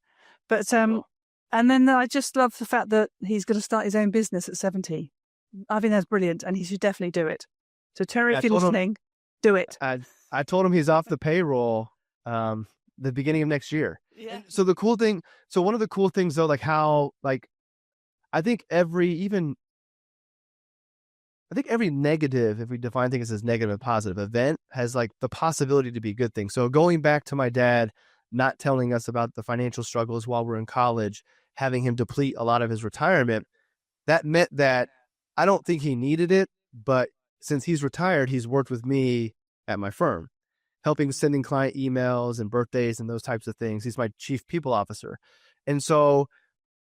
But, and then I just love the fact that he's going to start his own business at 70. I think that's brilliant and he should definitely do it. So Terry, if you're listening, do it. I told him he's off the payroll the beginning of next year. Yeah. So one of the cool things though, like how, like, I think every negative, if we define things as negative and positive event, has like the possibility to be a good thing. So going back to my dad not telling us about the financial struggles while we're in college, having him deplete a lot of his retirement, that meant that I don't think he needed it, but since he's retired, he's worked with me at my firm, helping sending client emails and birthdays and those types of things. He's my chief people officer. And so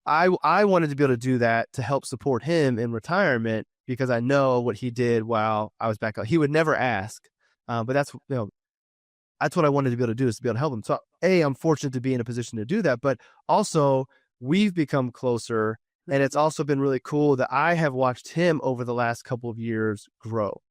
I wanted to be able to do that to help support him in retirement because I know what he did while I was back out. He would never ask, but that's what I wanted to be able to do, is to be able to help him. So I'm fortunate to be in a position to do that, but also we've become closer. And it's also been really cool that I have watched him over the last couple of years grow,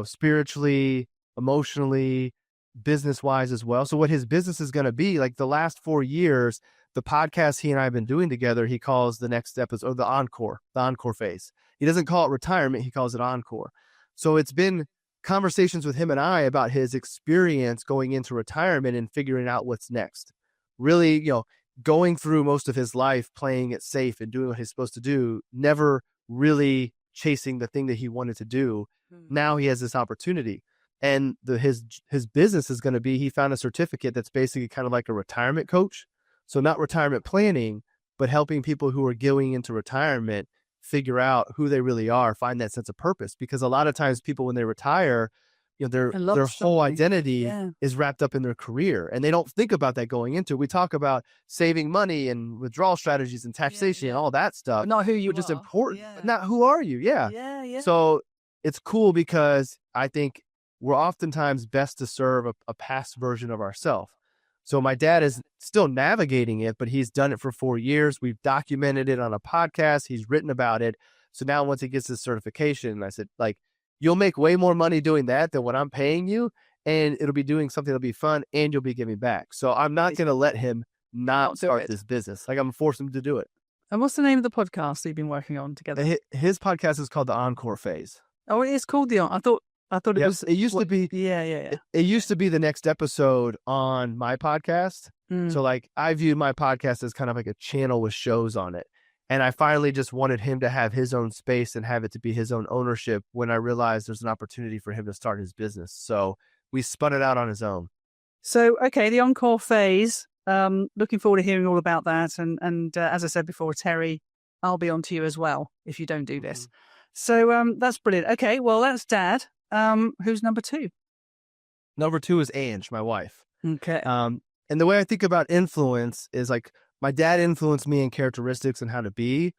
spiritually, emotionally, business-wise as well. So what his business is going to be, like the last 4 years, the podcast he and I have been doing together, he calls the next episode, or the encore phase. He doesn't call it retirement. He calls it encore. So it's been conversations with him and I about his experience going into retirement and figuring out what's next. Really, going through most of his life, playing it safe and doing what he's supposed to do, never really chasing the thing that he wanted to do. Now he has this opportunity. And his business is going to be, he found a certificate that's basically kind of like a retirement coach. So not retirement planning, but helping people who are going into retirement figure out who they really are, find that sense of purpose. Because a lot of times people, when they retire, their whole identity is wrapped up in their career, and they don't think about that going into. We talk about saving money and withdrawal strategies and taxation and all that stuff. But not who you are. Which is important, but not who are you? Yeah. So it's cool because I think we're oftentimes best to serve a past version of ourselves. So my dad is still navigating it, but he's done it for 4 years. We've documented it on a podcast. He's written about it. So now once he gets his certification, I said, like, you'll make way more money doing that than what I'm paying you. And it'll be doing something that'll be fun and you'll be giving back. So I'm not going to let him not start this business. Like, I'm going to force him to do it. And what's the name of the podcast that you've been working on together? His podcast is called The Encore Phase. Oh, it is called I thought it was. It used to be. Yeah. It used to be the next episode on my podcast. So like, I viewed my podcast as kind of like a channel with shows on it. And I finally just wanted him to have his own space and have it to be his own ownership when I realized there's an opportunity for him to start his business. So we spun it out on his own. So, okay, the encore phase. Looking forward to hearing all about that. And as I said before, Terry, I'll be on to you as well if you don't do this. So that's brilliant. Okay, well, that's Dad. Who's number 2? Number 2 is Ange, my wife. Okay. And the way I think about influence is like, my dad influenced me in characteristics and how to be.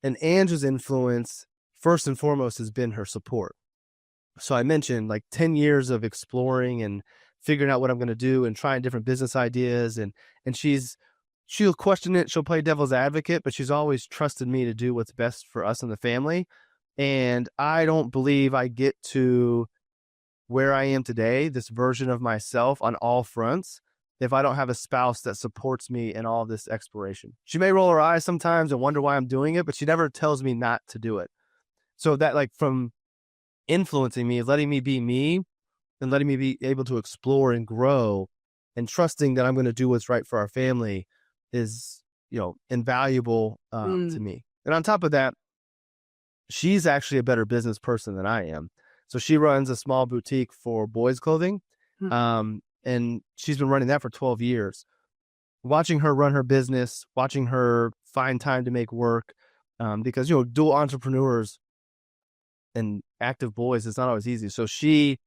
And Ange's influence, first and foremost, has been her support. So I mentioned like 10 years of exploring and figuring out what I'm going to do and trying different business ideas. And she'll question it. She'll play devil's advocate, but she's always trusted me to do what's best for us and the family. And I don't believe I get to where I am today, this version of myself on all fronts, if I don't have a spouse that supports me in all this exploration. She may roll her eyes sometimes and wonder why I'm doing it, but she never tells me not to do it. So that, like, from influencing me, letting me be me and letting me be able to explore and grow and trusting that I'm going to do what's right for our family is, invaluable to me. And on top of that, she's actually a better business person than I am. So she runs a small boutique for boys' clothing. And she's been running that for 12 years. Watching her run her business, watching her find time to make work, because, dual entrepreneurs and active boys, it's not always easy. So she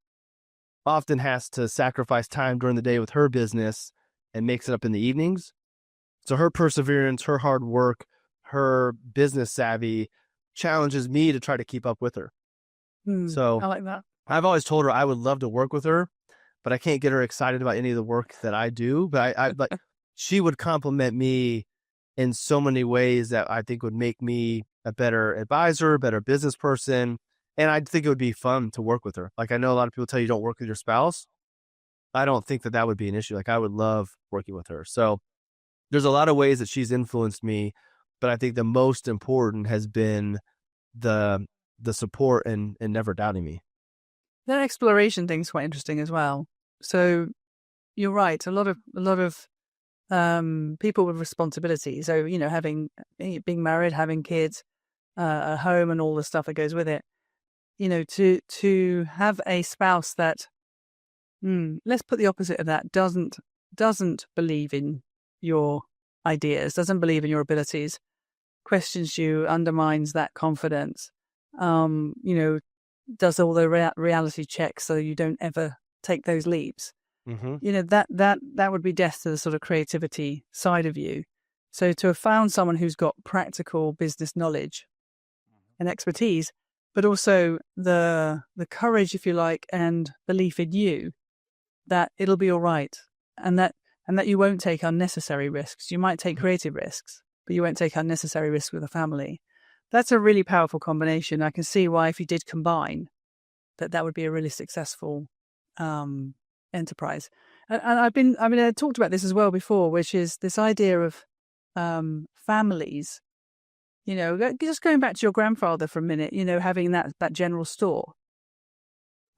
often has to sacrifice time during the day with her business and makes it up in the evenings. So her perseverance, her hard work, her business savvy challenges me to try to keep up with her. So I like that. I've always told her I would love to work with her, but I can't get her excited about any of the work that I do. But I like, she would compliment me in so many ways that I think would make me a better advisor, better business person. And I think it would be fun to work with her. Like, I know a lot of people tell you don't work with your spouse. I don't think that would be an issue. Like, I would love working with her. So there's a lot of ways that she's influenced me, but I think the most important has been the support and never doubting me. That exploration thing's quite interesting as well. So you're right. A lot of people with responsibility. So, being married, having kids, a home, and all the stuff that goes with it. To have a spouse that, let's put the opposite of that, doesn't believe in your ideas, doesn't believe in your abilities, questions you, undermines that confidence, does all the reality checks so you don't ever take those leaps. Mm-hmm. That would be death to the sort of creativity side of you. So to have found someone who's got practical business knowledge and expertise, but also the courage, if you like, and belief in you that it'll be all right, and that you won't take unnecessary risks. You might take creative risks, but you won't take unnecessary risks with a family. That's a really powerful combination. I can see why, if you did combine, that would be a really successful enterprise. And I talked about this as well before, which is this idea of families. Just going back to your grandfather for a minute. Having that general store,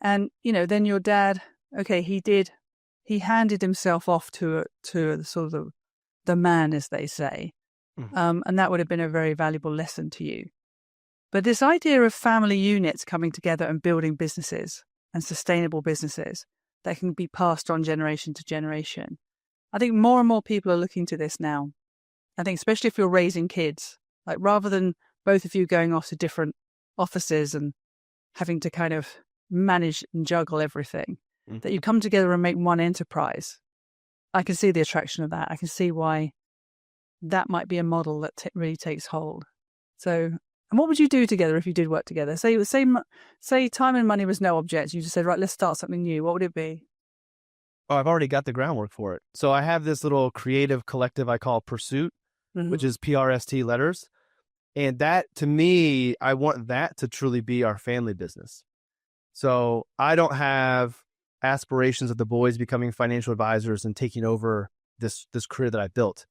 and then your dad. Okay, he handed himself off to sort of the man, as they say, and that would have been a very valuable lesson to you. But this idea of family units coming together and building businesses and sustainable businesses that can be passed on generation to generation, I think more and more people are looking to this now. I think especially if you're raising kids, like rather than both of you going off to different offices and having to kind of manage and juggle everything, that you come together and make one enterprise. I can see the attraction of that. I can see why that might be a model that really takes hold. So, and what would you do together if you did work together? Say time and money was no object. You just said, right, let's start something new. What would it be? Oh, I've already got the groundwork for it. So I have this little creative collective I call Pursuit, which is PRST letters. And that, to me, I want that to truly be our family business. So I don't have aspirations of the boys becoming financial advisors and taking over this career that I built.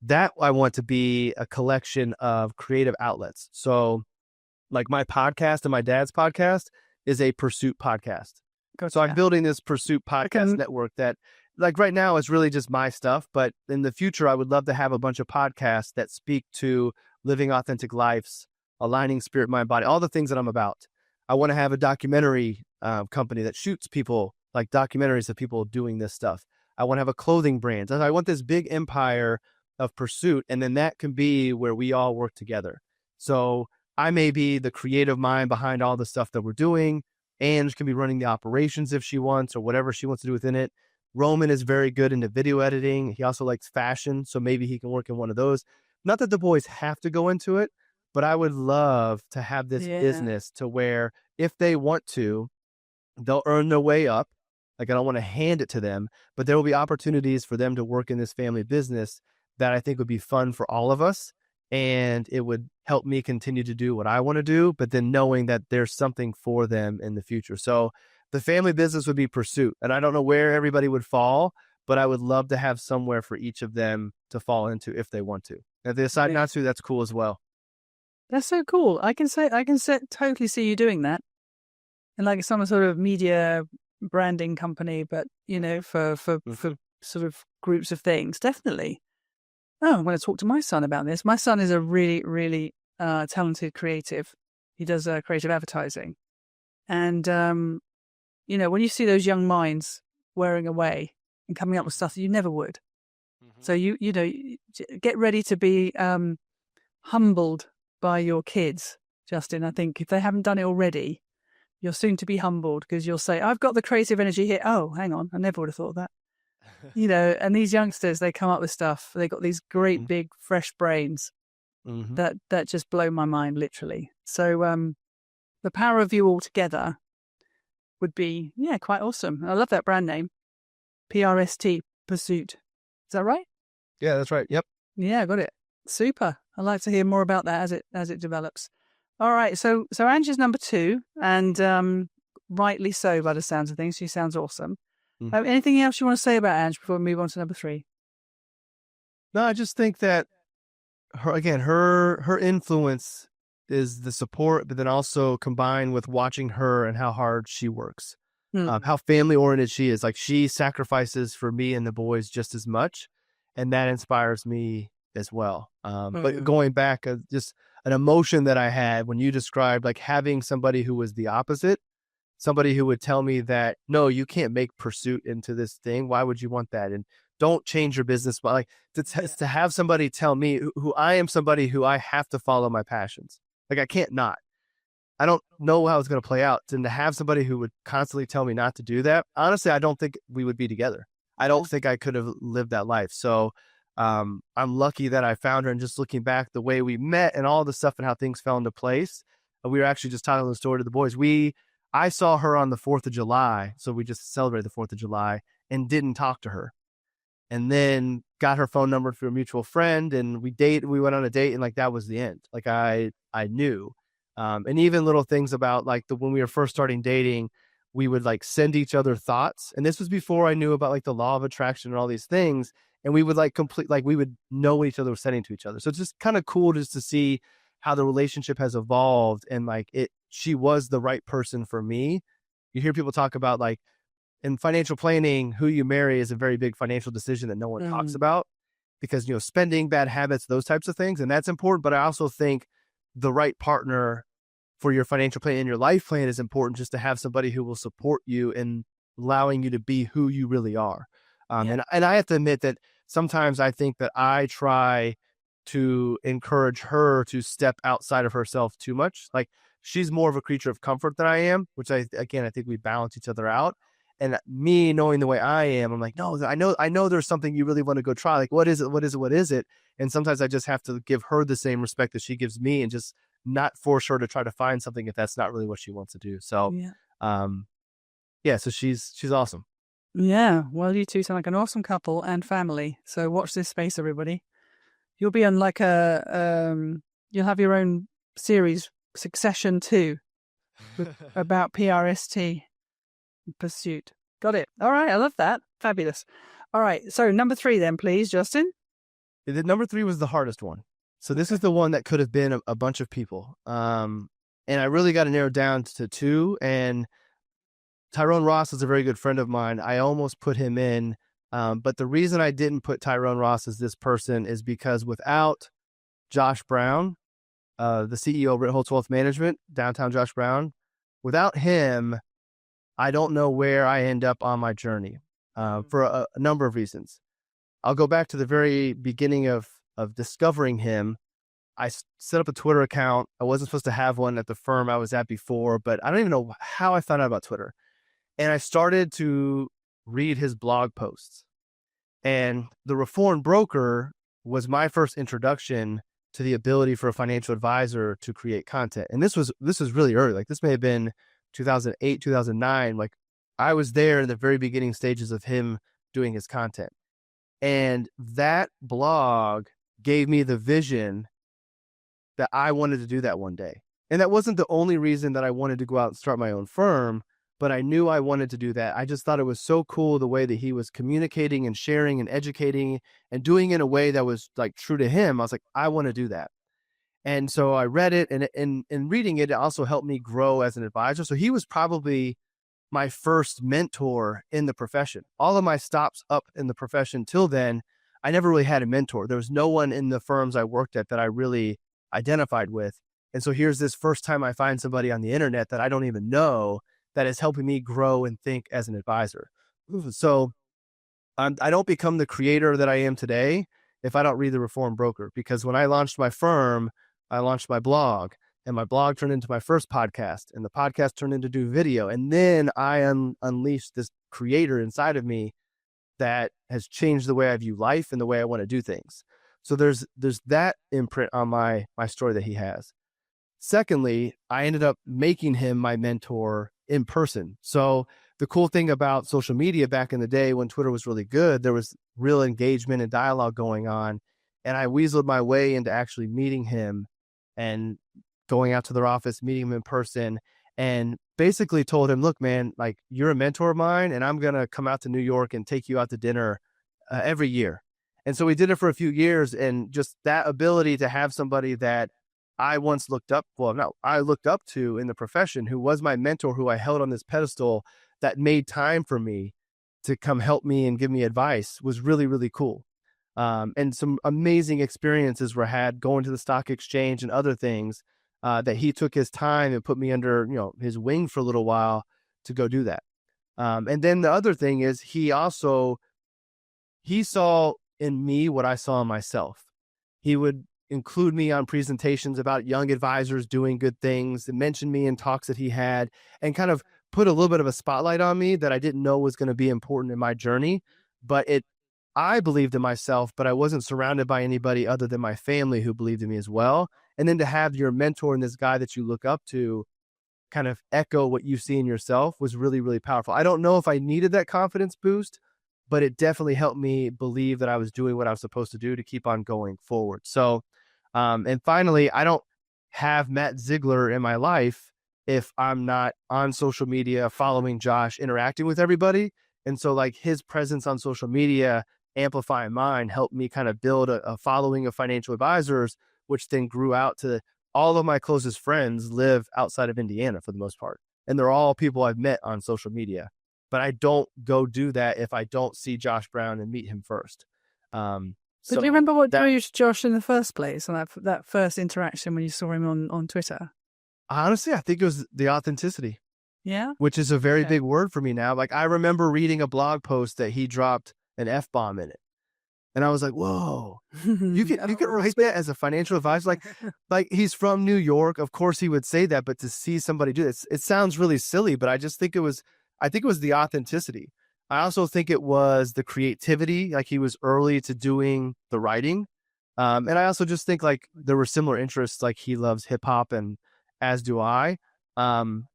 That I want to be a collection of creative outlets. So like my podcast and my dad's podcast is a Pursuit podcast. Gotcha. So I'm building this Pursuit podcast network that, like, right now is really just my stuff. But in the future, I would love to have a bunch of podcasts that speak to living authentic lives, aligning spirit, mind, body, all the things that I'm about. I want to have a documentary company that shoots people, like documentaries of people doing this stuff. I want to have a clothing brand. I want this big empire of Pursuit, and then that can be where we all work together. So I may be the creative mind behind all the stuff that we're doing. Ange can be running the operations if she wants, or whatever she wants to do within it. Roman is very good into video editing. He also likes fashion, so maybe he can work in one of those. Not that the boys have to go into it, but I would love to have this business to where if they want to, they'll earn their way up. Like, I don't want to hand it to them, but there will be opportunities for them to work in this family business that I think would be fun for all of us. And it would help me continue to do what I want to do, but then knowing that there's something for them in the future. So the family business would be Pursuit. And I don't know where everybody would fall, but I would love to have somewhere for each of them to fall into if they want to. And if they decide not to, that's cool as well. That's so cool. I can totally see you doing that. And like some sort of media branding company, but for sort of groups of things, definitely. Oh, I'm going to talk to my son about this. My son is a really, really talented creative. He does creative advertising. And, when you see those young minds wearing away and coming up with stuff that you never would. So, you get ready to be humbled by your kids, Justin. I think if they haven't done it already, you're soon to be humbled because you'll say, I've got the creative energy here. Oh, hang on. I never would have thought of that. And these youngsters, they come up with stuff. They got these great big fresh brains that just blow my mind, literally. So the power of you all together would be, quite awesome. I love that brand name, PRST, Pursuit. Is that right? Yeah, that's right. Yep. Yeah, I got it. Super. I'd like to hear more about that as it develops. All right. So Angie's number 2, and rightly so by the sounds of things. She sounds awesome. Anything else you want to say about Ange before we move on to number 3? No, I just think that her influence is the support, but then also combined with watching her and how hard she works, how family oriented she is. Like, she sacrifices for me and the boys just as much, and that inspires me as well. But going back, just an emotion that I had when you described like having somebody who was the opposite, somebody who would tell me that, no, you can't make pursuit into this thing. Why would you want that? And don't change your business. But like to have somebody tell me who I am, somebody who I have to follow my passions. Like, I can't not. I don't know how it's going to play out. And to have somebody who would constantly tell me not to do that, honestly, I don't think we would be together. I don't think I could have lived that life. So I'm lucky that I found her, and just looking back, the way we met and all the stuff and how things fell into place. We were actually just telling the story to the boys. I saw her on the 4th of July. So we just celebrated the 4th of July and didn't talk to her. And then got her phone number through a mutual friend, and we went on a date, and like, that was the end. Like, I knew. And even little things about like when we were first starting dating, we would like send each other thoughts. And this was before I knew about like the law of attraction and all these things. And we would like we would know what each other was sending to each other. So it's just kind of cool just to see how the relationship has evolved, and like she was the right person for me. You hear people talk about like, in financial planning, who you marry is a very big financial decision that no one talks about, because, spending, bad habits, those types of things. And that's important. But I also think the right partner for your financial plan and your life plan is important, just to have somebody who will support you in allowing you to be who you really are. And I have to admit that sometimes I think that I try to encourage her to step outside of herself too much. Like, she's more of a creature of comfort than I am, which I think we balance each other out. And me knowing the way I am, I'm like, no, I know there's something you really want to go try. Like, what is it? And sometimes I just have to give her the same respect that she gives me, and just not force her to try to find something if that's not really what she wants to do. So, so she's awesome. Yeah. Well, you two sound like an awesome couple and family. So watch this space, everybody. You'll be on like you'll have your own series, Succession 2, about PRST. Pursuit. Got it. All right. I love that. Fabulous. All right. So number 3 then, please, Justin. The number 3 was the hardest one. So this is the one that could have been a bunch of people. And I really got to narrow down to 2. And Tyrone Ross is a very good friend of mine. I almost put him in. But the reason I didn't put Tyrone Ross as this person is because without Josh Brown, the CEO of Ritholtz Wealth Management, downtown Josh Brown, without him, I don't know where I end up on my journey, for a number of reasons. I'll go back to the very beginning of discovering him. I set up a Twitter account. I wasn't supposed to have one at the firm I was at before, but I don't even know how I found out about Twitter. And I started to read his blog posts. And the Reformed Broker was my first introduction to the ability for a financial advisor to create content. And this was really early. Like, this may have been 2008, 2009. Like, I was there in the very beginning stages of him doing his content. And that blog gave me the vision that I wanted to do that one day. And that wasn't the only reason that I wanted to go out and start my own firm, but I knew I wanted to do that. I just thought it was so cool the way that he was communicating and sharing and educating and doing it in a way that was like true to him. I was like, I want to do that. And so I read it, and in reading it, it also helped me grow as an advisor. So he was probably my first mentor in the profession. All of my stops up in the profession till then, I never really had a mentor. There was no one in the firms I worked at that I really identified with. And so here's this first time I find somebody on the internet that I don't even know that is helping me grow and think as an advisor. So I don't become the creator that I am today if I don't read the Reformed Broker, because when I launched my firm, I launched my blog, and my blog turned into my first podcast, and the podcast turned into do video. And then I unleashed this creator inside of me that has changed the way I view life and the way I want to do things. So there's that imprint on my story that he has. Secondly, I ended up making him my mentor in person. So the cool thing about social media back in the day when Twitter was really good, there was real engagement and dialogue going on. And I weaseled my way into actually meeting him and going out to their office, meeting him in person, and basically told him, look, man, like, you're a mentor of mine, and I'm going to come out to New York and take you out to dinner every year. And so we did it for a few years, and just that ability to have somebody that I once looked up, I looked up to in the profession, who was my mentor, who I held on this pedestal, that made time for me to come help me and give me advice, was really, really cool. And some amazing experiences were had going to the stock exchange and other things, that he took his time and put me under, his wing for a little while to go do that. And then the other thing is he saw in me what I saw in myself. He would include me on presentations about young advisors doing good things, and mention me in talks that he had, and kind of put a little bit of a spotlight on me that I didn't know was going to be important in my journey. But I believed in myself, but I wasn't surrounded by anybody other than my family who believed in me as well. And then to have your mentor and this guy that you look up to kind of echo what you see in yourself was really, really powerful. I don't know if I needed that confidence boost, but it definitely helped me believe that I was doing what I was supposed to do to keep on going forward. So, and finally, I don't have Matt Ziegler in my life if I'm not on social media, following Josh, interacting with everybody. And so, like, his presence on social media, amplifying mine, helped me kind of build a following of financial advisors, which then grew out to all of my closest friends live outside of Indiana for the most part. And they're all people I've met on social media. But I don't go do that if I don't see Josh Brown and meet him first. But do you remember what drew you to Josh in the first place, on that first interaction when you saw him on Twitter? Honestly, I think it was the authenticity. Yeah. Which is a very big word for me now. Like, I remember reading a blog post that he dropped an F-bomb in it. And I was like, whoa, you can write that as a financial advisor? Like he's from New York. Of course he would say that, but to see somebody do this, it sounds really silly, but I think it was the authenticity. I also think it was the creativity. Like, he was early to doing the writing. And I also just think, like, there were similar interests. Like, he loves hip hop, and as do I. But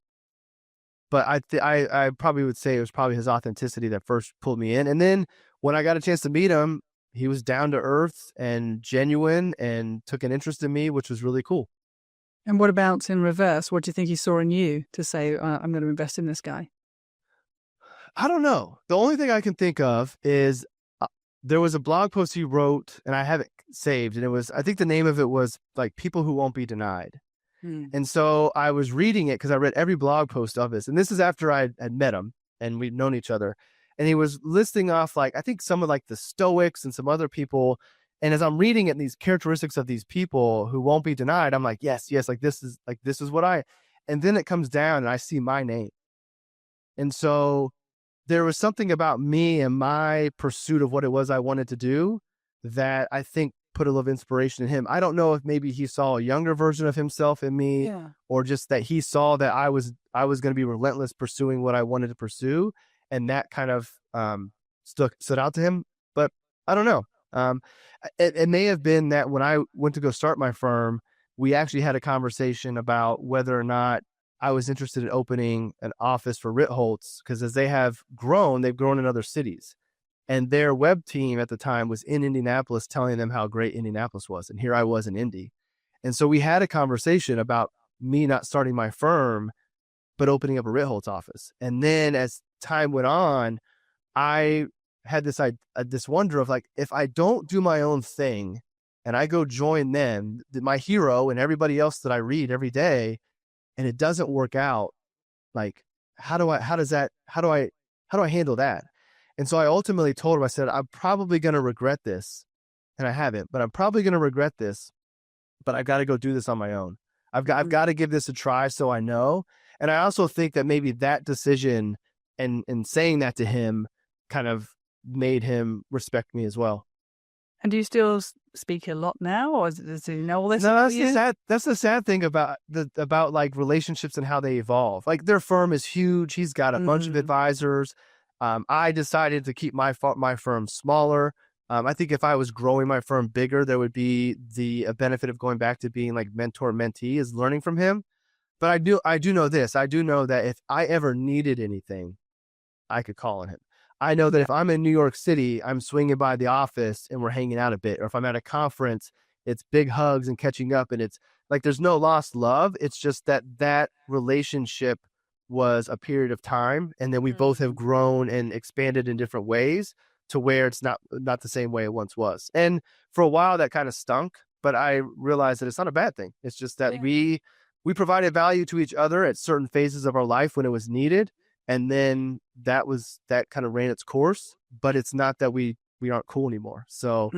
I probably would say it was probably his authenticity that first pulled me in. And then when I got a chance to meet him, he was down to earth and genuine and took an interest in me, which was really cool. And what about in reverse? What do you think he saw in you to say, I'm going to invest in this guy? I don't know. The only thing I can think of is there was a blog post he wrote, and I have it saved. And I think the name of it was like People Who Won't Be Denied. And so I was reading it because I read every blog post of this. And this is after I had met him and we'd known each other. And he was listing off, like, I think some of, like, the Stoics and some other people. And as I'm reading it, these characteristics of these people who won't be denied, I'm like, yes, like, this is what and then it comes down and I see my name. And so there was something about me and my pursuit of what it was I wanted to do that I think put a little inspiration in him. I don't know if maybe he saw a younger version of himself in me, or just that he saw that I was going to be relentless pursuing what I wanted to pursue. And that kind of stood out to him. But I don't know. It may have been that when I went to go start my firm, we actually had a conversation about whether or not I was interested in opening an office for Ritholtz, because as they've grown in other cities. And their web team at the time was in Indianapolis, telling them how great Indianapolis was. And here I was in Indy. And so we had a conversation about me not starting my firm, but opening up a Ritholtz office. And then as time went on, I had this wonder of, like, if I don't do my own thing and I go join them, my hero and everybody else that I read every day, and it doesn't work out, like, how do I handle that? And so I ultimately told him, I said, I'm probably going to regret this, and I haven't, but I'm probably going to regret this, but I've got to go do this on my own. I've got to give this a try so I know. And I also think that maybe that decision and saying that to him kind of made him respect me as well. And do you still speak a lot now, or does he know all this? No, that's the sad thing about like relationships and how they evolve. Like, their firm is huge. He's got a bunch of advisors. I decided to keep my firm smaller. I think if I was growing my firm bigger, there would be a benefit of going back to being like mentor-mentee, is learning from him. But I do know this. I do know that if I ever needed anything, I could call on him. I know that if I'm in New York City, I'm swinging by the office and we're hanging out a bit. Or if I'm at a conference, it's big hugs and catching up. And it's like, there's no lost love. It's just that relationship was a period of time. And then we both have grown and expanded in different ways to where it's not the same way it once was. And for a while that kind of stunk, but I realized that it's not a bad thing. It's just that we provided value to each other at certain phases of our life when it was needed. And then that kind of ran its course, but it's not that we aren't cool anymore. So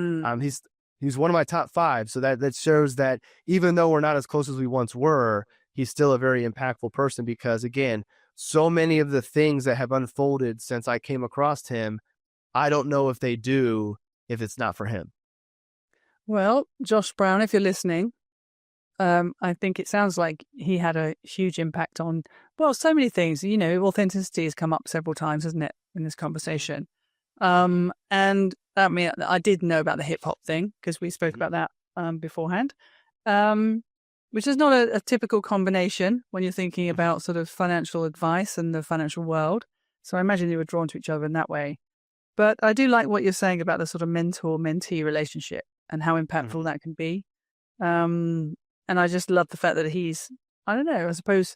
he's one of my top 5. So that shows that even though we're not as close as we once were, he's still a very impactful person, because again, so many of the things that have unfolded since I came across him, I don't know if they do if it's not for him. Well, Josh Brown, if you're listening, I think it sounds like he had a huge impact on, well, so many things. You know, authenticity has come up several times, hasn't it, in this conversation? And I mean, I did know about the hip hop thing because we spoke about that beforehand, which is not a typical combination when you're thinking about sort of financial advice and the financial world. So I imagine you were drawn to each other in that way. But I do like what you're saying about the sort of mentor-mentee relationship and how impactful that can be. And I just love the fact that he's, I don't know, I suppose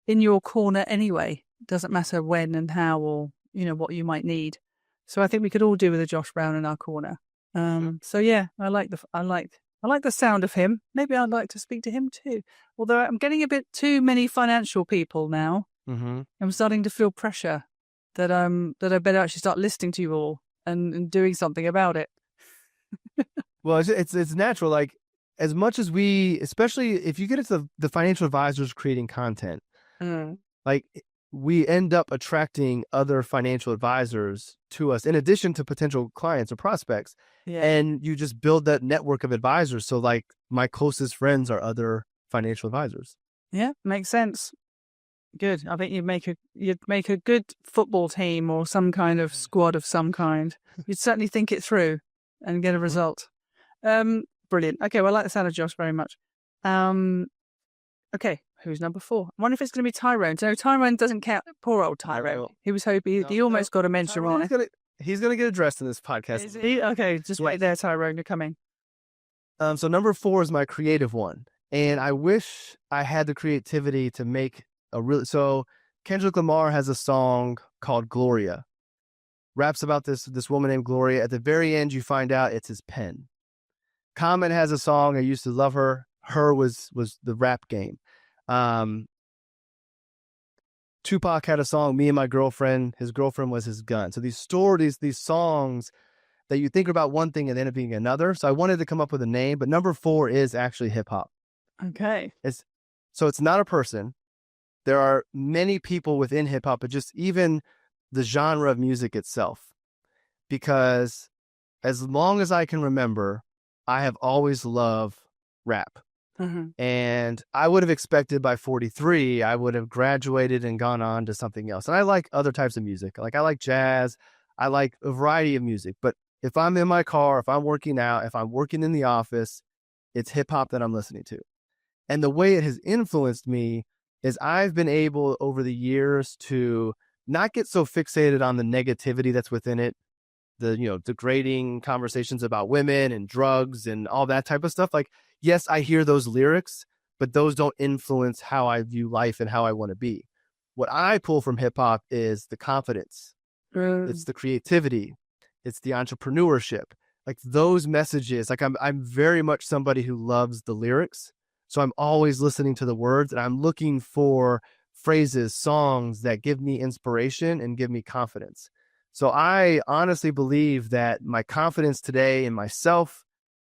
in your corner anyway. Doesn't matter when and how or, you know, what you might need. So I think we could all do with a Josh Brown in our corner. So yeah, I like the sound of him. Maybe I'd like to speak to him too. Although I'm getting a bit too many financial people now. I'm starting to feel pressure that I better actually start listening to you all and doing something about it. Well, it's natural. Like, as much as we, especially if you get into the financial advisors creating content, like we end up attracting other financial advisors to us in addition to potential clients or prospects. And you just build that network of advisors. So like my closest friends are other financial advisors. Yeah, makes sense. Good. I think you'd make a good football team or some kind of squad of some kind. You'd certainly think it through and get a result. Brilliant. Okay, well, I like the sound of Josh very much. Okay, who's number 4? I wonder if it's going to be Tyrone. So Tyrone doesn't count. Poor old Tyrone. He was hoping he almost got a mention on it. He's going to get addressed in this podcast. Is he? Okay, just wait there, Tyrone. You're coming. So number 4 is my creative one. And I wish I had the creativity to make so Kendrick Lamar has a song called Gloria. Raps about this woman named Gloria. At the very end, you find out it's his pen. Common has a song, I Used to Love Her. Her was the rap game. Tupac had a song, Me and My Girlfriend. His girlfriend was his gun. So these songs that you think about one thing and end up being another. So I wanted to come up with a name, but number 4 is actually hip hop. Okay. So it's not a person. There are many people within hip hop, but just even the genre of music itself. Because as long as I can remember, I have always loved rap. And I would have expected by 43, I would have graduated and gone on to something else. And I like other types of music. Like I like jazz. I like a variety of music. But if I'm in my car, if I'm working out, if I'm working in the office, it's hip hop that I'm listening to. And the way it has influenced me is I've been able over the years to not get so fixated on the negativity that's within it, the, degrading conversations about women and drugs and all that type of stuff. Like, yes, I hear those lyrics, but those don't influence how I view life and how I want to be. What I pull from hip hop is the confidence. It's the creativity. It's the entrepreneurship. Like those messages, like I'm very much somebody who loves the lyrics. So I'm always listening to the words and I'm looking for phrases, songs that give me inspiration and give me confidence. So I honestly believe that my confidence today in myself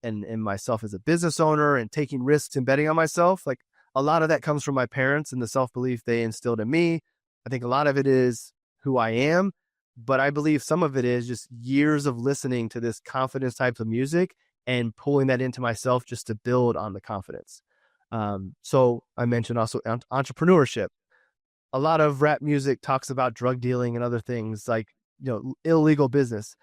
and in myself as a business owner and taking risks and betting on myself, like a lot of that comes from my parents and the self-belief they instilled in me. I think a lot of it is who I am, but I believe some of it is just years of listening to this confidence type of music and pulling that into myself just to build on the confidence. So I mentioned also entrepreneurship. A lot of rap music talks about drug dealing and other things like, illegal business.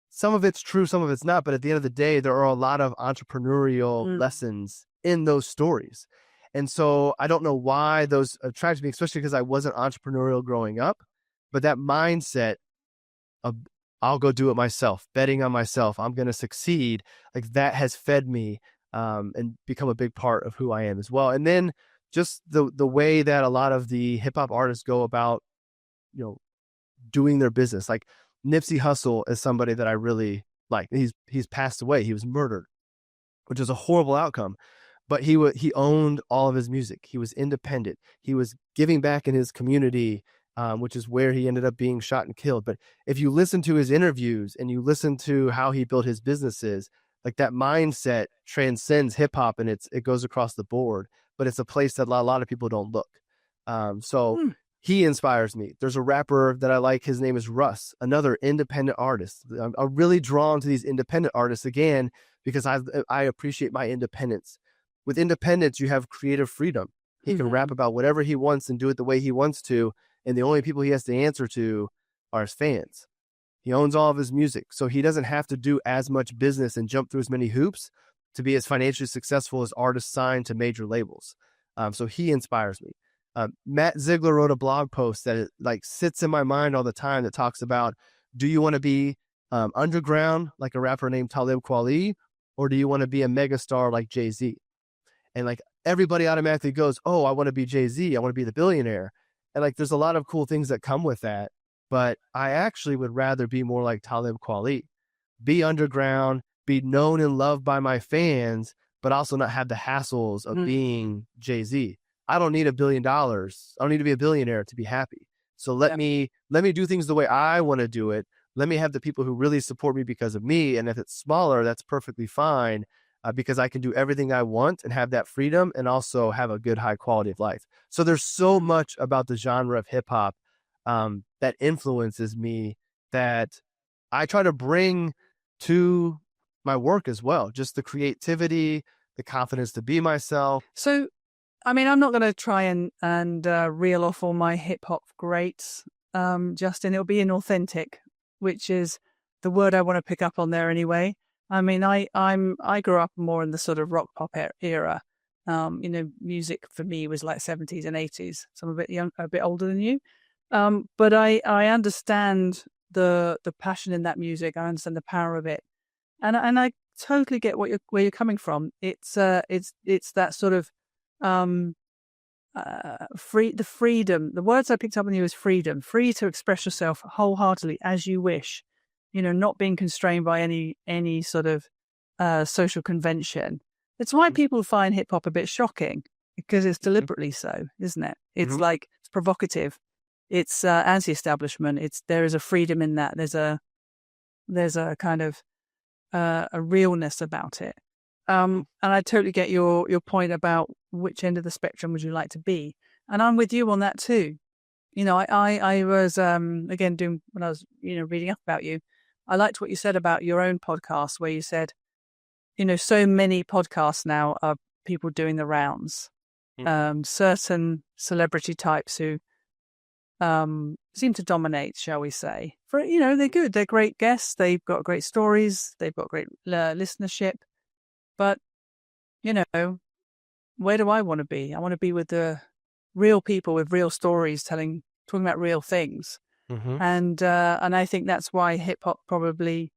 Some of it's true, some of it's not. But at the end of the day, there are a lot of entrepreneurial lessons in those stories. And so I don't know why those attract me, especially because I wasn't entrepreneurial growing up. But that mindset I'll go do it myself, betting on myself, I'm going to succeed. Like that has fed me and become a big part of who I am as well. And then just the way that a lot of the hip hop artists go about, doing their business. Like Nipsey Hussle is somebody that I really like. He's passed away. He was murdered, which is a horrible outcome. But he owned all of his music. He was independent. He was giving back in his community, which is where he ended up being shot and killed. But if you listen to his interviews and you listen to how he built his businesses, like that mindset transcends hip hop and it goes across the board. But it's a place that a lot of people don't look. He inspires me. There's a rapper that I like. His name is Russ, another independent artist. I'm really drawn to these independent artists again because I appreciate my independence. With independence, you have creative freedom. He can rap about whatever he wants and do it the way he wants to. And the only people he has to answer to are his fans. He owns all of his music. So he doesn't have to do as much business and jump through as many hoops to be as financially successful as artists signed to major labels. So he inspires me. Matt Ziegler wrote a blog post that sits in my mind all the time that talks about, do you want to be underground like a rapper named Talib Kweli, or do you want to be a megastar like Jay-Z? And everybody automatically goes, oh, I want to be Jay-Z. I want to be the billionaire. And there's a lot of cool things that come with that. But I actually would rather be more like Talib Kweli, be underground, be known and loved by my fans, but also not have the hassles of being Jay-Z. I don't need $1 billion. I don't need to be a billionaire to be happy. So let me do things the way I want to do it. Let me have the people who really support me because of me. And if it's smaller, that's perfectly fine. Because I can do everything I want and have that freedom and also have a good, high quality of life. So there's so much about the genre of hip hop that influences me that I try to bring to my work as well. Just the creativity, the confidence to be myself. So, I mean, I'm not going to try and reel off all my hip hop greats, Justin. It'll be inauthentic, which is the word I want to pick up on there anyway. I mean, I grew up more in the sort of rock pop era. Music for me was like 70s and 80s. So I'm a bit older than you. But I understand the passion in that music. I understand the power of it, and I totally get where you're coming from. It's that sort of the freedom. The words I picked up on you is freedom, free to express yourself wholeheartedly as you wish. Not being constrained by any sort of social convention. It's why people find hip hop a bit shocking, because it's deliberately so, isn't it? It's it's provocative. It's anti-establishment. There is a freedom in that. There's a kind of a realness about it. And I totally get your point about which end of the spectrum would you like to be. And I'm with you on that too. I was again doing when I was reading up about you. I liked what you said about your own podcast, where you said, so many podcasts now are people doing the rounds. Certain celebrity types who seem to dominate, shall we say. They're good. They're great guests. They've got great stories. They've got great listenership. But, where do I want to be? I want to be with the real people with real stories, talking about real things. And I think that's why hip hop probably,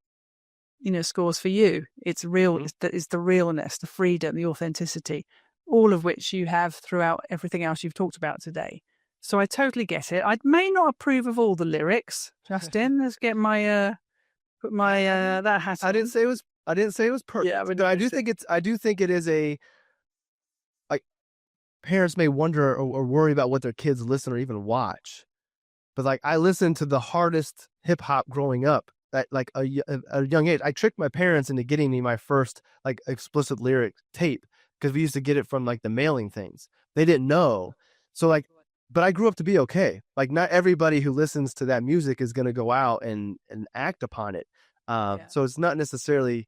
scores for you. It's real. It's the realness, the freedom, the authenticity, all of which you have throughout everything else you've talked about today. So I totally get it. I may not approve of all the lyrics, Justin. Let's get my put my that hat on. I didn't say it was perfect. Yeah, but I do think it is parents may wonder or worry about what their kids listen or even watch. But I listened to the hardest hip hop growing up at a young age. I tricked my parents into getting me my first explicit lyric tape because we used to get it from the mailing things. They didn't know. So but I grew up to be okay. Not everybody who listens to that music is going to go out and act upon it. So it's not necessarily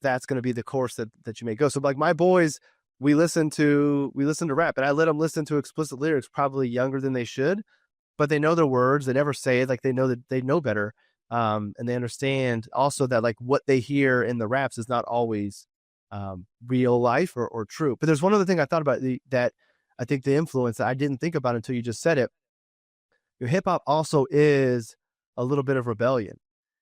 that's going to be the course that you may go. So my boys, we listen to rap, and I let them listen to explicit lyrics probably younger than they should. But they know their words. They never say it. They know that they know better. And they understand also that what they hear in the raps is not always real life or true. But there's one other thing I thought about that I think the influence that I didn't think about until you just said it. Your hip hop also is a little bit of rebellion.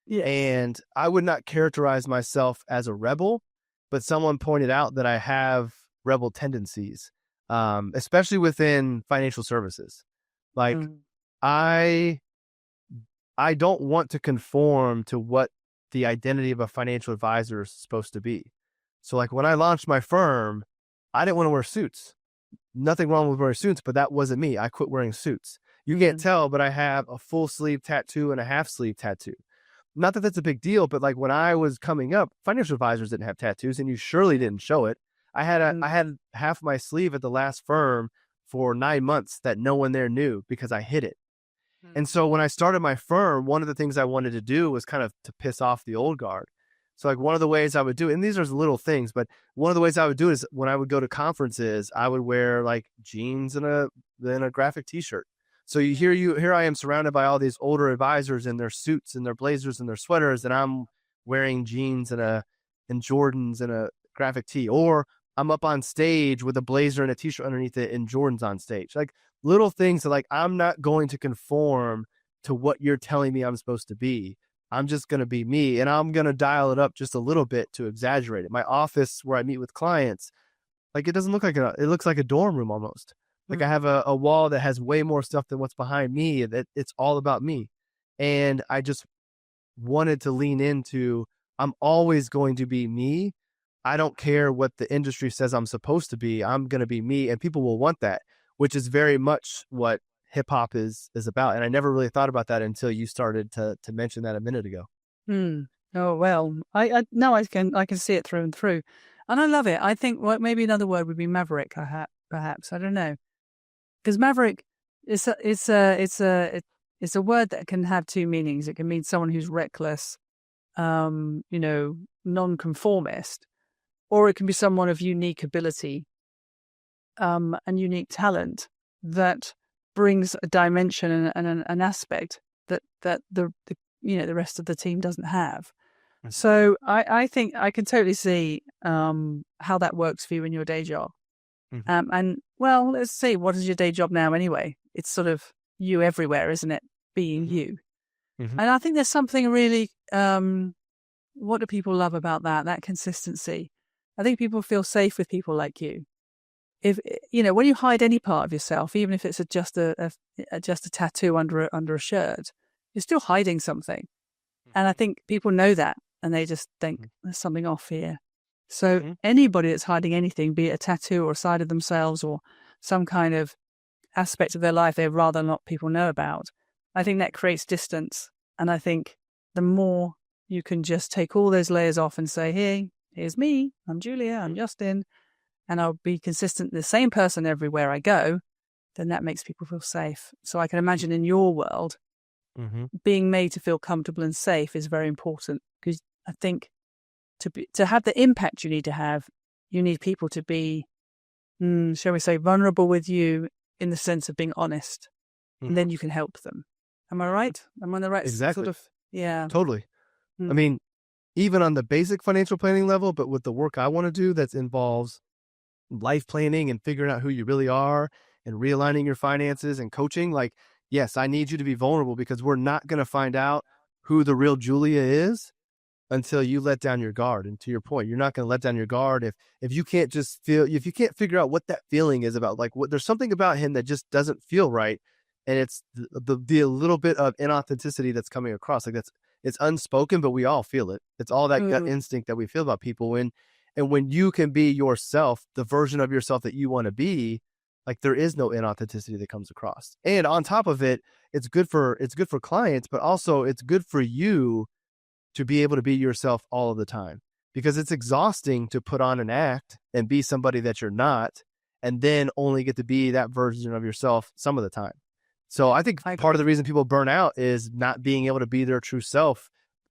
Yes. And I would not characterize myself as a rebel, but someone pointed out that I have rebel tendencies, especially within financial services. Like Mm, I I don't want to conform to what the identity of a financial advisor is supposed to be. So like when I launched my firm, I didn't want to wear suits. Nothing wrong with wearing suits, but that wasn't me. I quit wearing suits. You can't mm, tell, but I have a full sleeve tattoo and a half sleeve tattoo. Not that that's a big deal, but like when I was coming up, financial advisors didn't have tattoos, and you surely didn't show it. I mm, had half my sleeve at the last firm for 9 months that no one there knew because I hid it. And mm, so when I started my firm, one of the things I wanted to do was kind of to piss off the old guard. So like one of the ways I would do, and these are little things, but one of the ways I would do is when I would go to conferences, I would wear like jeans and a graphic t-shirt. So here I am surrounded by all these older advisors in their suits and their blazers and their sweaters, and I'm wearing jeans and Jordans and a graphic tee, or I'm up on stage with a blazer and a t-shirt underneath it and Jordans on stage. Like little things that like I'm not going to conform to what you're telling me I'm supposed to be. I'm just going to be me, and I'm going to dial it up just a little bit to exaggerate it. My office where I meet with clients, like it doesn't look like it looks like a dorm room almost. Like I mm, have a wall that has way more stuff than what's behind me, that it's all about me. And I just wanted to lean into, I'm always going to be me. I don't care what the industry says I'm supposed to be. I'm going to be me, and people will want that, which is very much what hip hop is about. And I never really thought about that until you started to mention that a minute ago. mm. Oh well, I no, I can see it through and through, and I love it. I think maybe another word would be maverick. Perhaps I don't know, because maverick it's a word that can have two meanings. It can mean someone who's reckless, you know, non-conformist, or it can be someone of unique ability, and unique talent that brings a dimension and an aspect that the the rest of the team doesn't have. Mhm. So I think I can totally see how that works for you in your day job. Mhm. And well, let's see, what is your day job now anyway? It's sort of you everywhere, isn't it? Being Mhm. you. Mhm. And I think there's something really, what do people love about that consistency? I think people feel safe with people like you. If when you hide any part of yourself, even if it's just a tattoo under a shirt, you're still hiding something. And I think people know that, and they just think Mhm. there's something off here. So Mhm. anybody that's hiding anything, be it a tattoo or a side of themselves or some kind of aspect of their life they'd rather not people know about, I think that creates distance. And I think the more you can just take all those layers off and say, hey, here's me, I'm Julia, I'm Mhm. Justin, and I'll be consistent, the same person everywhere I go, then that makes people feel safe. So I can imagine in your world, Mhm. being made to feel comfortable and safe is very important, because I think to have the impact you need to have, you need people to be, shall we say, vulnerable with you in the sense of being honest, and Mhm. then you can help them. Am I right? Am I on the right sort Exactly. of? Yeah. Totally. I Mm, mean, even on the basic financial planning level, but with the work I want to do that involves life planning and figuring out who you really are and realigning your finances and coaching, like, yes, I need you to be vulnerable because we're not going to find out who the real Julia is until you let down your guard. And to your point, you're not going to let down your guard if you can't just feel, if you can't figure out what that feeling is about, like what there's something about him that just doesn't feel right. And it's the little bit of inauthenticity that's coming across. Like it's unspoken, but we all feel it. It's all that gut mm, instinct that we feel about people. And when you can be yourself, the version of yourself that you want to be, like there is no inauthenticity that comes across. And on top of it, it's good for clients, but also it's good for you to be able to be yourself all of the time, because it's exhausting to put on an act and be somebody that you're not and then only get to be that version of yourself some of the time. So yeah, I think I part of agree. the reason people burn out is not being able to be their true self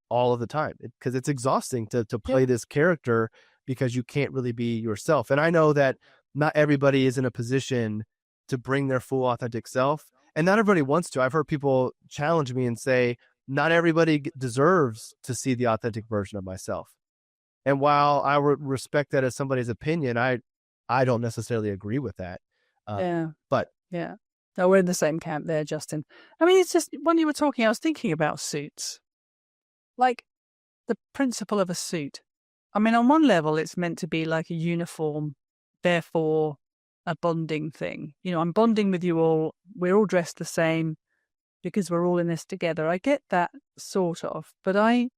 all of the time, because it's exhausting to Yeah. play this character because you can't really be yourself. And I know that not everybody is in a position to bring their full authentic self, and not everybody wants to. I've heard people challenge me and say, not everybody deserves to see the authentic version of myself. And while I would respect that as somebody's opinion, I don't necessarily agree with that. Uh, Yeah. but Yeah. No, we're in the same camp there, Justin. I mean, it's just when you were talking, I was thinking about suits. like the principle of a suit. I mean, on one level, it's meant to be like a uniform, therefore a bonding thing. You know, I'm bonding with you all. We're all dressed the same because we're all in this together. I get that sort of, but I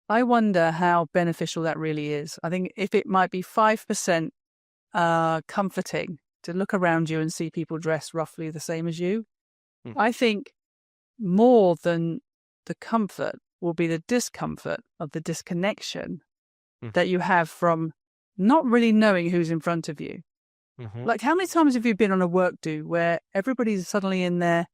wonder how beneficial that really is. I think if it might be 5% comforting to look around you and see people dressed roughly the same as you, I think more than the comfort will be the discomfort of the disconnection that you have from not really knowing who's in front of you. Like, how many times have you been on a work do where everybody's suddenly in their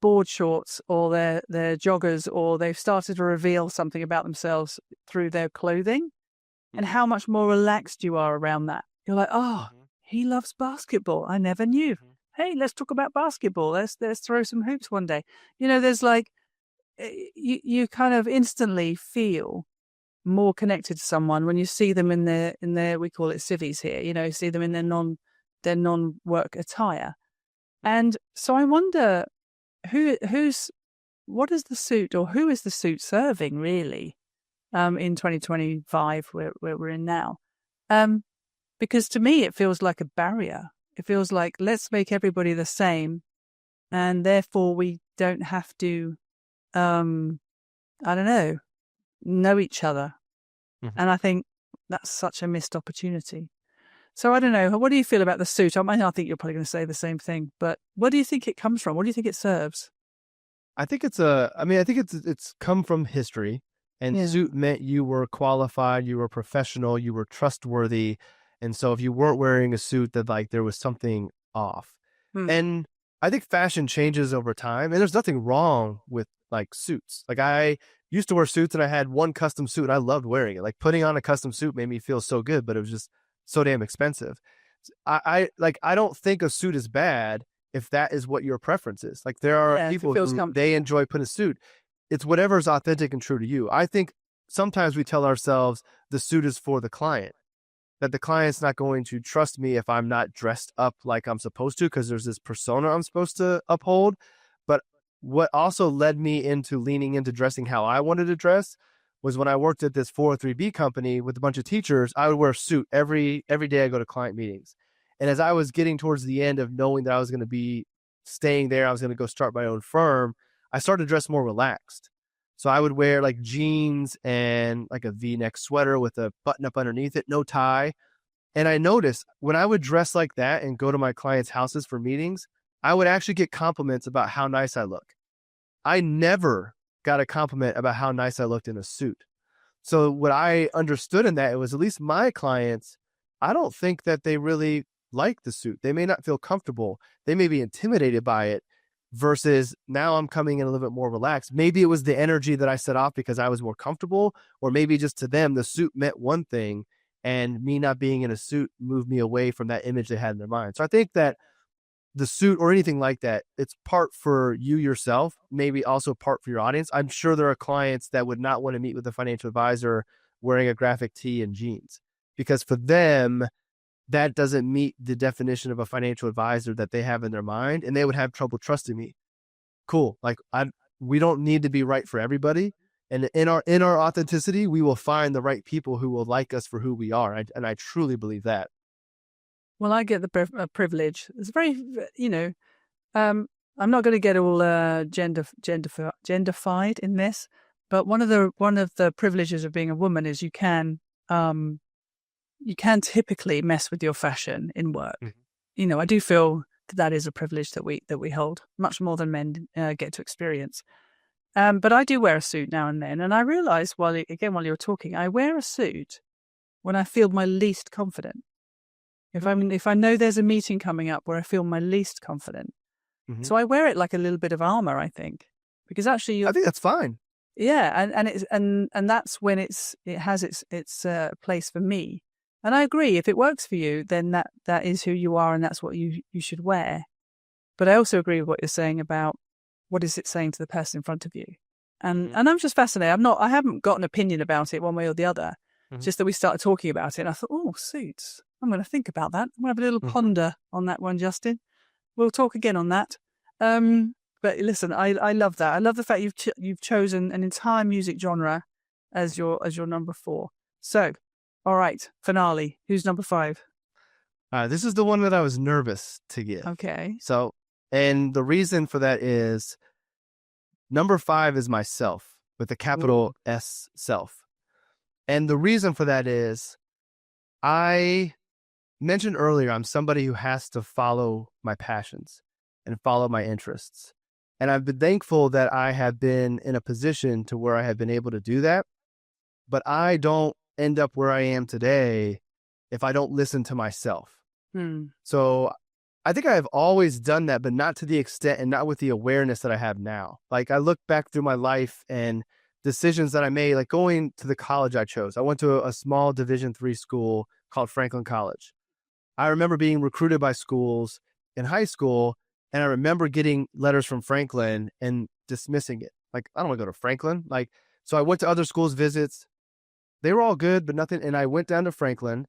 board shorts or their joggers, or they've started to reveal something about themselves through their clothing, and how much more relaxed you are around that? You're like, oh, he loves basketball. I never knew. Hey, let's talk about basketball. Let's throw some hoops one day. You know, there's like, you kind of instantly feel more connected to someone when you see them in their we call it civvies here. You know, see them in their non-work attire. And so I wonder what is the suit, or who is the suit serving really in 2025 where we're in now? Because to me it feels like a barrier. It feels like, let's make everybody the same, and therefore we don't have to I don't know each other. And I think that's such a missed opportunity. So I don't know. What do you feel about the suit? I think you're probably going to say the same thing, but where do you think it comes from? What do you think it serves? I think it's come from history, and suit meant you were qualified, you were professional, you were trustworthy. And so if you weren't wearing a suit, that like there was something off. And I think fashion changes over time, and there's nothing wrong with like suits. Like, I used to wear suits and I had one custom suit and I loved wearing it. Like, putting on a custom suit made me feel so good, but it was just so damn expensive. I don't think a suit is bad if that is what your preference is. Like, there are people who they enjoy putting a suit. It's whatever's authentic and true to you. I think sometimes we tell ourselves the suit is for the client, that the client's not going to trust me if I'm not dressed up like I'm supposed to, because there's this persona I'm supposed to uphold. But what also led me into leaning into dressing how I wanted to dress was when I worked at this 403B company with a bunch of teachers. I would wear a suit every day I go to client meetings. And as I was getting towards the end of knowing that I was going to be staying there, I was going to go start my own firm, I started to dress more relaxed. So I would wear like jeans and like a V-neck sweater with a button up underneath it, no tie. And I noticed when I would dress like that and go to my clients' houses for meetings, I would actually get compliments about how nice I look. I never got a compliment about how nice I looked in a suit. So what I understood in that, it was at least my clients, I don't think that they really like the suit. They may not feel comfortable. They may be intimidated by it, versus now I'm coming in a little bit more relaxed. Maybe it was the energy that I set off because I was more comfortable, or maybe just to them, the suit meant one thing and me not being in a suit moved me away from that image they had in their mind. So I think that the suit or anything like that, it's part for you yourself, maybe also part for your audience. I'm sure there are clients that would not want to meet with a financial advisor wearing a graphic tee and jeans, because for them, that doesn't meet the definition of a financial advisor that they have in their mind, and they would have trouble trusting me. Cool. Like, we don't need to be right for everybody. And in our authenticity, we will find the right people who will like us for who we are. And I truly believe that. Well, I get the privilege. It's very, I'm not going to get all genderfied in this, but one of the privileges of being a woman is you can typically mess with your fashion in work. You know, I do feel that is a privilege that we hold much more than men get to experience. But I do wear a suit now and then, and I realize while you're talking, I wear a suit when I feel my least confident. If I know there's a meeting coming up where I feel my least confident, so I wear it like a little bit of armor, I think, because actually I think that's fine. Yeah, and that's when it has its place for me. And I agree, if it works for you, then that is who you are, and that's what you should wear. But I also agree with what you're saying about what is it saying to the person in front of you. And I'm just fascinated. I haven't got an opinion about it one way or the other. Just that we started talking about it, and I thought, oh, suits. I'm going to think about that. I'm going to have a little ponder on that one, Justin. We'll talk again on that. But listen, I love that. I love the fact you've chosen an entire music genre as your number 4. So, all right, finale. Who's number 5? This is the one that I was nervous to give. Okay. So, and the reason for that is number 5 is myself with a capital S, self. And the reason for that is I mentioned earlier, I'm somebody who has to follow my passions and follow my interests. And I've been thankful that I have been in a position to where I have been able to do that. But I don't end up where I am today if I don't listen to myself. So I think I have always done that, but not to the extent and not with the awareness that I have now. Like I look back through my life and decisions that I made, like going to the college I chose. I went to a small Division III school called Franklin College. I remember being recruited by schools in high school, and I remember getting letters from Franklin and dismissing it. Like, I don't want to go to Franklin. Like, so I went to other schools' visits. They were all good, but nothing. And I went down to Franklin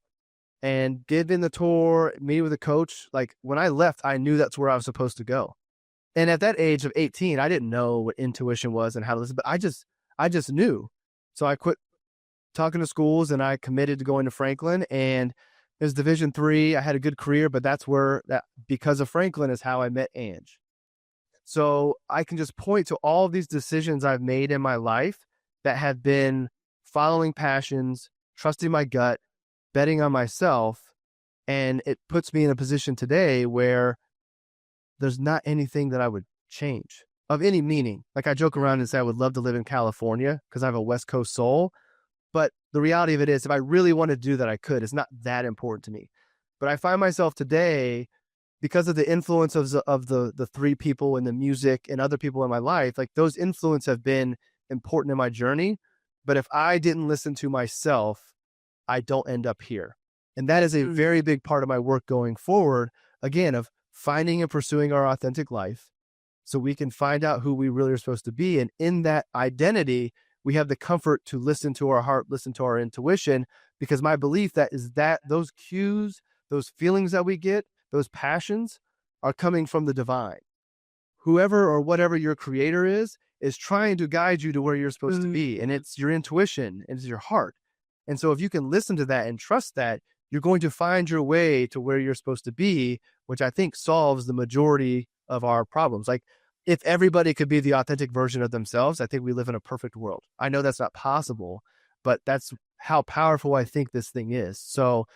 and given the tour, meeting with the coach. Like when I left, I knew that's where I was supposed to go. And at that age of 18, I didn't know what intuition was and how to listen, but I just knew. So I quit talking to schools and I committed to going to Franklin, and it was Division III. I had a good career, but that's where because of Franklin is how I met Ange. So I can just point to all of these decisions I've made in my life that have been following passions, trusting my gut, betting on myself. And it puts me in a position today where there's not anything that I would change of any meaning. Like I joke around and say I would love to live in California because I have a West Coast soul. But the reality of it is if I really wanted to do that, I could. It's not that important to me. But I find myself today, because of the influence of the 3 people in the music and other people in my life, like those influences have been important in my journey. But if I didn't listen to myself, I don't end up here. And that is a very big part of my work going forward, again, of finding and pursuing our authentic life so we can find out who we really are supposed to be. And in that identity, we have the comfort to listen to our heart, listen to our intuition, because my belief that those cues, those feelings that we get, those passions are coming from the divine. Whoever or whatever your creator is trying to guide you to where you're supposed to be. And it's your intuition and it's your heart. And so if you can listen to that and trust that, you're going to find your way to where you're supposed to be, which I think solves the majority of our problems. Like if everybody could be the authentic version of themselves, I think we live in a perfect world. I know that's not possible, but that's how powerful I think this thing is. So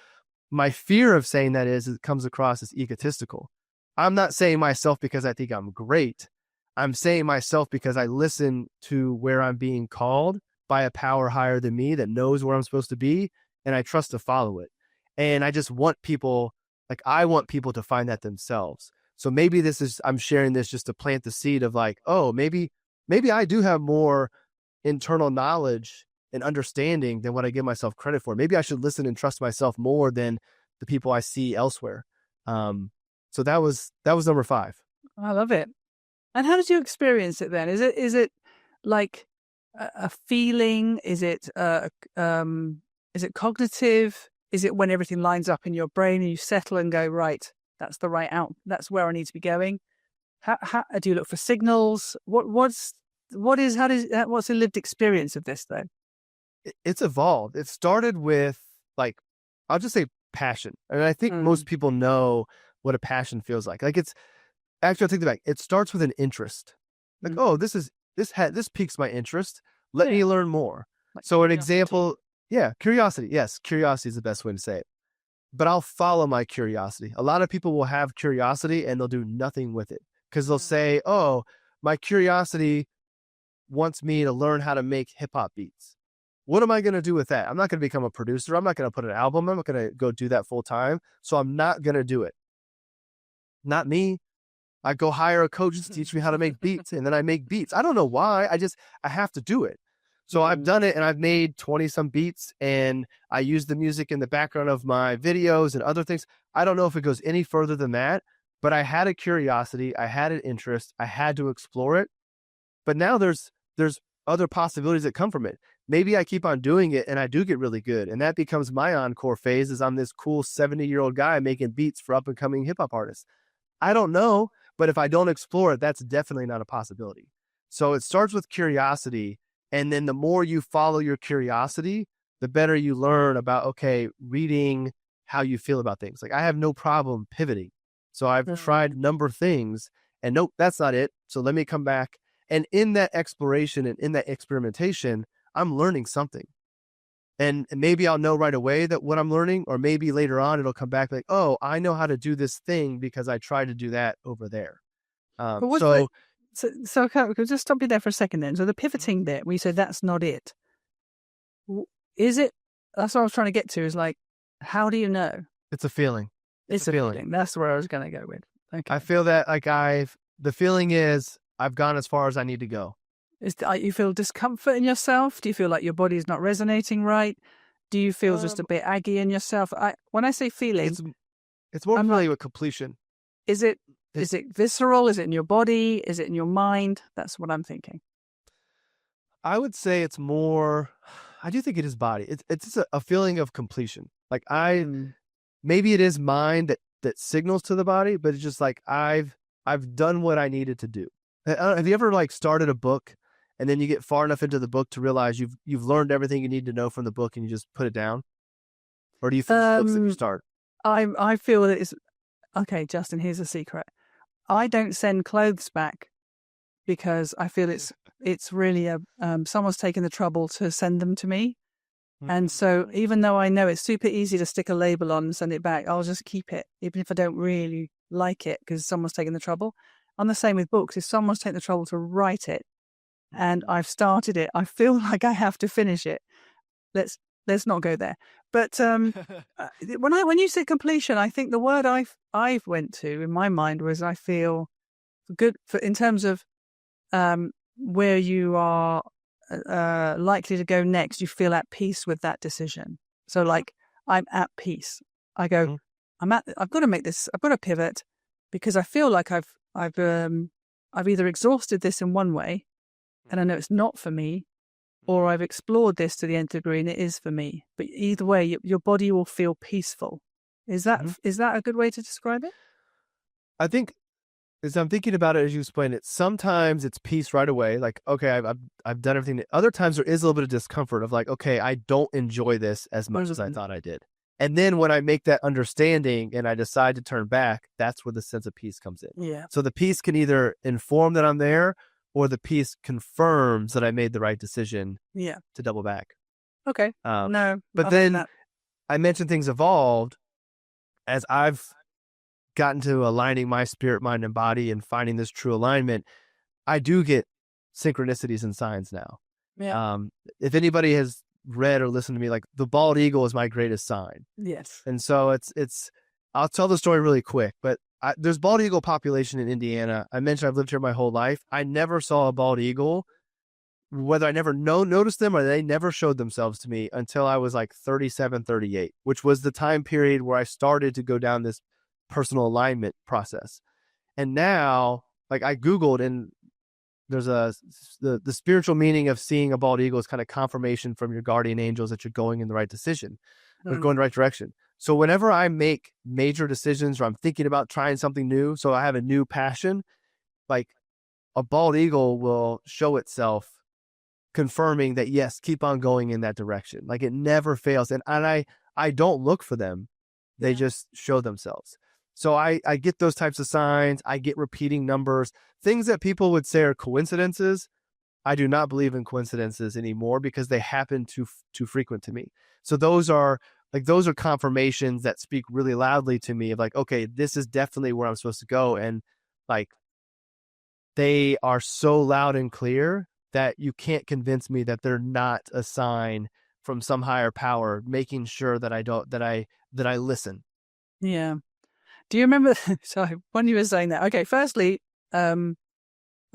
my fear of saying that is it comes across as egotistical. I'm not saying myself because I think I'm great. I'm saying myself because I listen to where I'm being called by a power higher than me that knows where I'm supposed to be, and I trust to follow it. And I just want people, like I want people to find that themselves. So maybe I'm sharing this just to plant the seed of like, oh, maybe I do have more internal knowledge and understanding than what I give myself credit for. Maybe I should listen and trust myself more than the people I see elsewhere. So that was number 5. I love it. And how did you experience it then? Is it like a feeling? Is it cognitive? Is it when everything lines up in your brain and you settle and go, right, that's the right out. That's where I need to be going. How do you look for signals? What's the lived experience of this though? It's evolved. It started with I'll just say passion. I mean, I think most people know what a passion feels like. Like it's actually, I'll take it back. It starts with an interest. Like, oh, this piques my interest. Let me learn more. Like so an example, curiosity. Yes, curiosity is the best way to say it. But I'll follow my curiosity. A lot of people will have curiosity and they'll do nothing with it because they'll say, oh, my curiosity wants me to learn how to make hip hop beats. What am I going to do with that? I'm not going to become a producer. I'm not going to put an album. I'm not going to go do that full time. So I'm not going to do it. Not me. I go hire a coach to teach me how to make beats, and then I make beats. I don't know why. I have to do it. So I've done it, and I've made 20 some beats, and I use the music in the background of my videos and other things. I don't know if it goes any further than that, but I had a curiosity. I had an interest. I had to explore it. But now there's other possibilities that come from it. Maybe I keep on doing it and I do get really good. And that becomes my encore phase is I'm this cool 70-year-old guy making beats for up and coming hip hop artists. I don't know, But if I don't explore it, that's definitely not a possibility. So it starts with curiosity. And then the more you follow your curiosity, the better you learn about, okay, reading how you feel about things. Like I have no problem pivoting. So I've tried a number of things and nope, that's not it. So let me come back. And in that exploration and in that experimentation, I'm learning something. And maybe I'll know right away that what I'm learning, or maybe later on it'll come back like, oh, I know how to do this thing because I tried to do that over there. But what's so okay, could just stop you there for a second then. So the pivoting bit, we said that's not it. Is it? That's what I was trying to get to. Is like, how do you know? It's a feeling. It's a feeling. That's where I was going to go with. Okay. I feel that like the feeling is I've gone as far as I need to go. You feel discomfort in yourself? Do you feel like your body's not resonating right? Do you feel just a bit aggy in yourself? When I say feeling, it's more familiar with completion. Is it visceral? Is it in your body? Is it in your mind? That's what I'm thinking. I would say it's more. I do think it is body. It's a feeling of completion. Like maybe it is mind that signals to the body, but it's just like I've done what I needed to do. Have you ever like started a book and then you get far enough into the book to realize you've learned everything you need to know from the book and you just put it down? Or do you finish books that you start? I feel that it's okay, Justin, here's a secret. I don't send clothes back because I feel it's really someone's taken the trouble to send them to me. And so even though I know it's super easy to stick a label on and send it back, I'll just keep it, even if I don't really like it because someone's taken the trouble. I'm the same with books. If someone's taken the trouble to write it and I've started it, I feel like I have to finish it. Let's not go there. But when you say completion, I think the word I've went to in my mind was I feel good in terms of where you are likely to go next. You feel at peace with that decision. So like I'm at peace. I go, I've got to make this. I've got to pivot because I feel like I've either exhausted this in one way, and I know it's not for me, or I've explored this to the nth degree and it is for me. But either way, your body will feel peaceful. Is that a good way to describe it? I think, as I'm thinking about it as you explain it, sometimes it's peace right away. Like, okay, I've done everything. Other times there is a little bit of discomfort of like, okay, I don't enjoy this as much as I thought I did. And then when I make that understanding and I decide to turn back, that's where the sense of peace comes in. Yeah. So the peace can either inform that I'm there, or the peace confirms that I made the right decision. Yeah. To double back. Okay. No. But then I mentioned things evolved as I've gotten to aligning my spirit, mind, and body and finding this true alignment. I do get synchronicities and signs now. Yeah. If anybody has read or listened to me, like the bald eagle is my greatest sign. Yes. And so it's I'll tell the story really quick, but there's bald eagle population in Indiana. I mentioned I've lived here my whole life. I never saw a bald eagle, whether I never noticed them or they never showed themselves to me until I was like 37, 38, which was the time period where I started to go down this personal alignment process. And now, like I Googled, and there's the spiritual meaning of seeing a bald eagle is kind of confirmation from your guardian angels that you're going in the right decision, or going the right direction. So whenever I make major decisions or I'm thinking about trying something new, so I have a new passion, like a bald eagle will show itself confirming that, yes, keep on going in that direction. Like it never fails. And I don't look for them. They just show themselves. So I get those types of signs. I get repeating numbers, things that people would say are coincidences. I do not believe in coincidences anymore because they happen too frequent to me. So those are confirmations that speak really loudly to me of like, okay, this is definitely where I'm supposed to go. And like, they are so loud and clear that you can't convince me that they're not a sign from some higher power, making sure that I listen. Yeah. Do you remember? Sorry, when you were saying that. Okay, firstly, I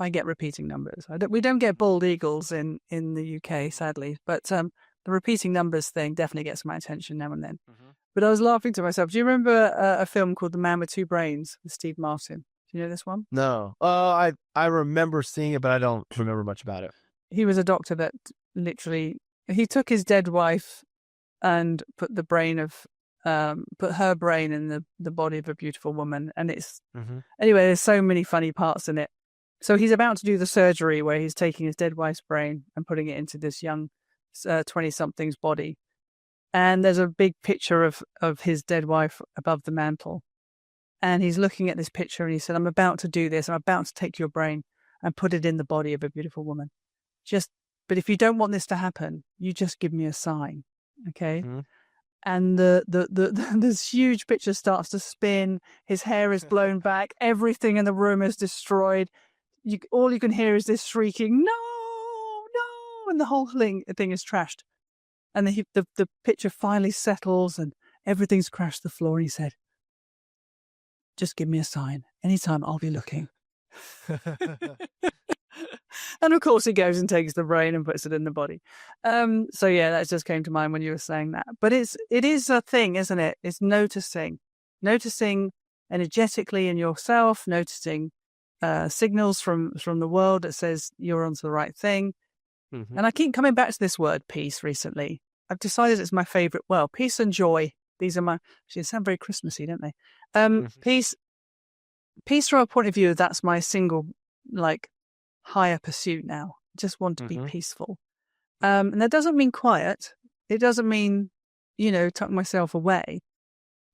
get repeating numbers. We don't get bald eagles in the UK, sadly, but the repeating numbers thing definitely gets my attention now and then. Mm-hmm. But I was laughing to myself. Do you remember a film called The Man with Two Brains with Steve Martin? Do you know this one? No. I remember seeing it, but I don't remember much about it. He was a doctor that literally, he took his dead wife and put the brain of put her brain in the body of a beautiful woman. And it's, Mm-hmm. anyway, there's so many funny parts in it. So he's about to do the surgery where he's taking his dead wife's brain and putting it into this young 20-something's body. And there's a big picture of his dead wife above the mantle. And he's looking at this picture and he said, I'm about to do this. I'm about to take your brain and put it in the body of a beautiful woman. But if you don't want this to happen, you just give me a sign. Okay. Mm-hmm. And this huge picture starts to spin. His hair is blown back. Everything in the room is destroyed. All you can hear is this shrieking, no, no. And the whole thing is trashed. And the picture finally settles and everything's crashed to the floor. And he said, just give me a sign. Anytime, I'll be looking. And of course he goes and takes the brain and puts it in the body. So yeah, that just came to mind when you were saying that. But it is a thing, isn't it? It's noticing energetically in yourself, noticing signals from the world that says you're onto the right thing. Mm-hmm. And I keep coming back to this word peace recently. I've decided it's my favorite. Well, peace and joy. These are they sound very Christmassy, don't they? Mm-hmm. Peace from a point of view, that's my single, higher pursuit now. I just want to be peaceful. And that doesn't mean quiet. It doesn't mean, tuck myself away.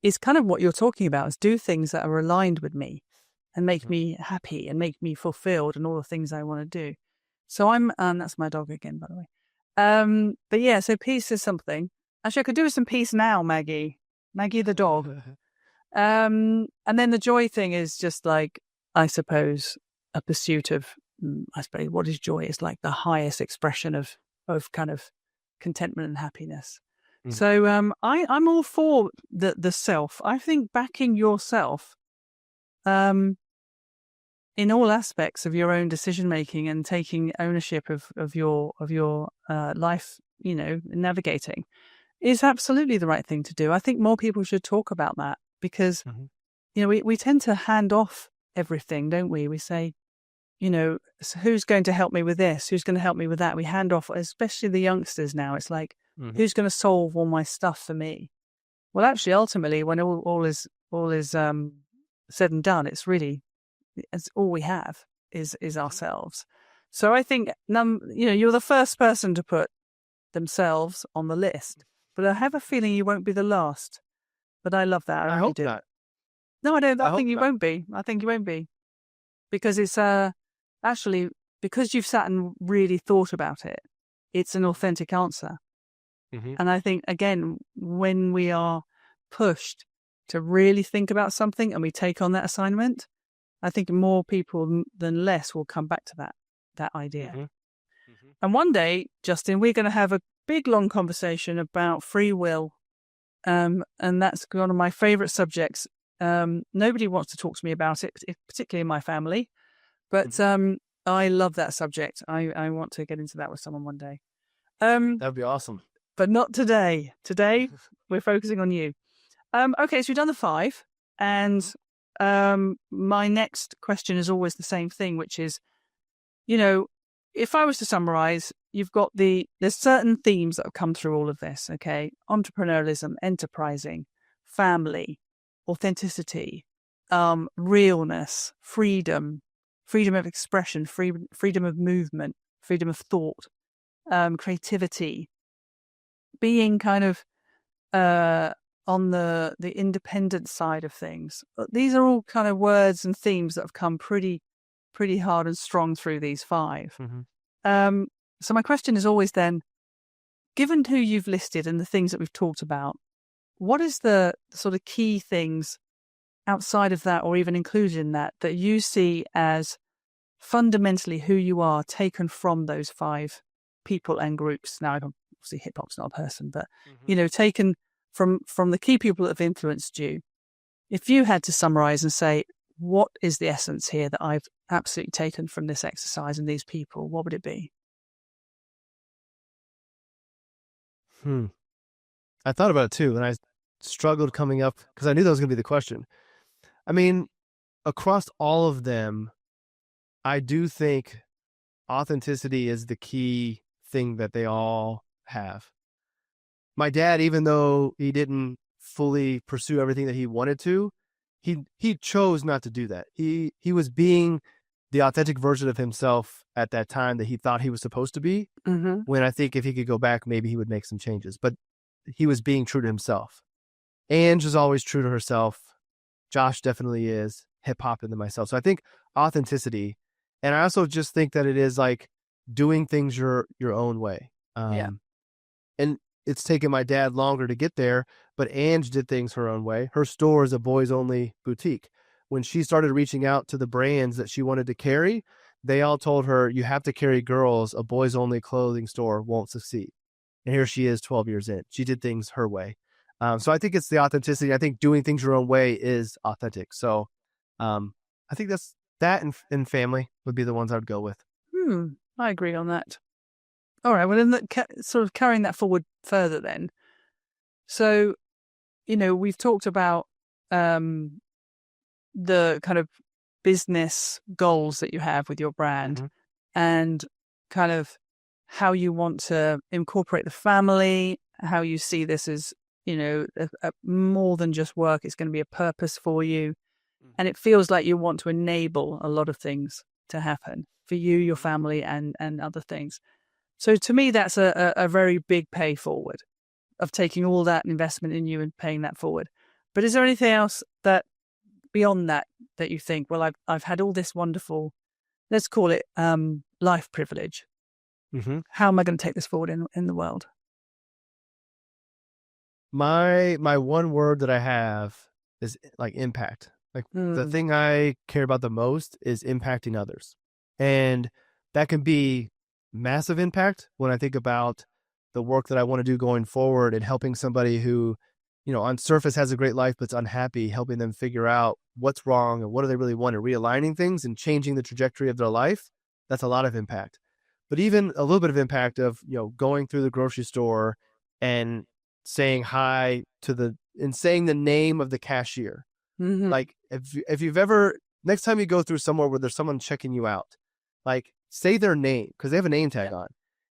It's kind of what you're talking about, is do things that are aligned with me and make me happy and make me fulfilled and all the things I want to do. So that's my dog again, by the way. But yeah, so peace is something. Actually, I could do with some peace now, Maggie the dog. And then the joy thing is just I suppose, a pursuit of, I suppose, what is joy? It's like the highest expression of kind of contentment and happiness. Mm. So I'm all for the self. I think backing yourself in all aspects of your own decision making and taking ownership of your life, navigating, is absolutely the right thing to do. I think more people should talk about that because, we tend to hand off everything, don't we? We say, so who's going to help me with this? Who's going to help me with that? We hand off, especially the youngsters now. It's like, who's going to solve all my stuff for me? Well, actually, ultimately, when all is said and done, it's all we have is ourselves. So I think, you're the first person to put themselves on the list, but I have a feeling you won't be the last. But I love that. I hope not. No, I don't. I think you won't be. I think you won't be. Because it's actually, because you've sat and really thought about it, it's an authentic answer. Mm-hmm. And I think, again, when we are pushed to really think about something and we take on that assignment, I think more people than less will come back to that idea. Mm-hmm. Mm-hmm. And one day, Justin, we're going to have a big, long conversation about free will. And that's one of my favorite subjects. Nobody wants to talk to me about it, particularly in my family. But I love that subject. I want to get into that with someone one day. That'd be awesome. But not today. Today, we're focusing on you. Okay, so we've done the 5. And my next question is always the same thing, which is, if I was to summarize, you've got there's certain themes that have come through all of this, okay? Entrepreneurialism, enterprising, family, authenticity, realness, freedom of expression, freedom of movement, freedom of thought, creativity, being kind of on the independent side of things. These are all kind of words and themes that have come pretty hard and strong through these 5. Mm-hmm. So my question is always then, given who you've listed and the things that we've talked about, what is the sort of key things outside of that or even included in that you see as fundamentally who you are taken from those 5 people and groups? Now, obviously hip hop's not a person, but, taken from the key people that have influenced you. If you had to summarize and say, what is the essence here that I've absolutely taken from this exercise and these people, what would it be? I thought about it too, and I struggled coming up because I knew that was going to be the question. I mean, across all of them, I do think authenticity is the key thing that they all have. My dad, even though he didn't fully pursue everything that he wanted to. He chose not to do that. He was being the authentic version of himself at that time that he thought he was supposed to be. Mm-hmm. When I think if he could go back, maybe he would make some changes. But he was being true to himself. Ange is always true to herself. Josh definitely is. Hip hop into myself. So I think authenticity, and I also just think that it is like doing things your own way. And it's taken my dad longer to get there, but Ange did things her own way. Her store is a boys only boutique. When she started reaching out to the brands that she wanted to carry, they all told her, you have to carry girls. A boys only clothing store won't succeed. And here she is 12 years in. She did things her way. So I think it's the authenticity. I think doing things your own way is authentic. So I think that's that, and family would be the ones I would go with. I agree on that. All right. Well, then sort of carrying that forward further then. So, we've talked about the kind of business goals that you have with your brand, and kind of how you want to incorporate the family, how you see this as, more than just work. It's going to be a purpose for you. And it feels like you want to enable a lot of things to happen for you, your family, and other things. So to me, that's a very big pay forward of taking all that investment in you and paying that forward. But is there anything else that beyond that you think, well, I've had all this wonderful, let's call it life privilege. How am I going to take this forward in the world? My one word that I have is like impact. Like the thing I care about the most is impacting others. And that can be massive impact when I think about the work that I want to do going forward and helping somebody who, on surface has a great life, but's unhappy, helping them figure out what's wrong and what do they really want, and realigning things and changing the trajectory of their life. That's a lot of impact. But even a little bit of impact of, going through the grocery store and saying hi and saying the name of the cashier. Like if you've ever, next time you go through somewhere where there's someone checking you out, like say their name because they have a name tag on.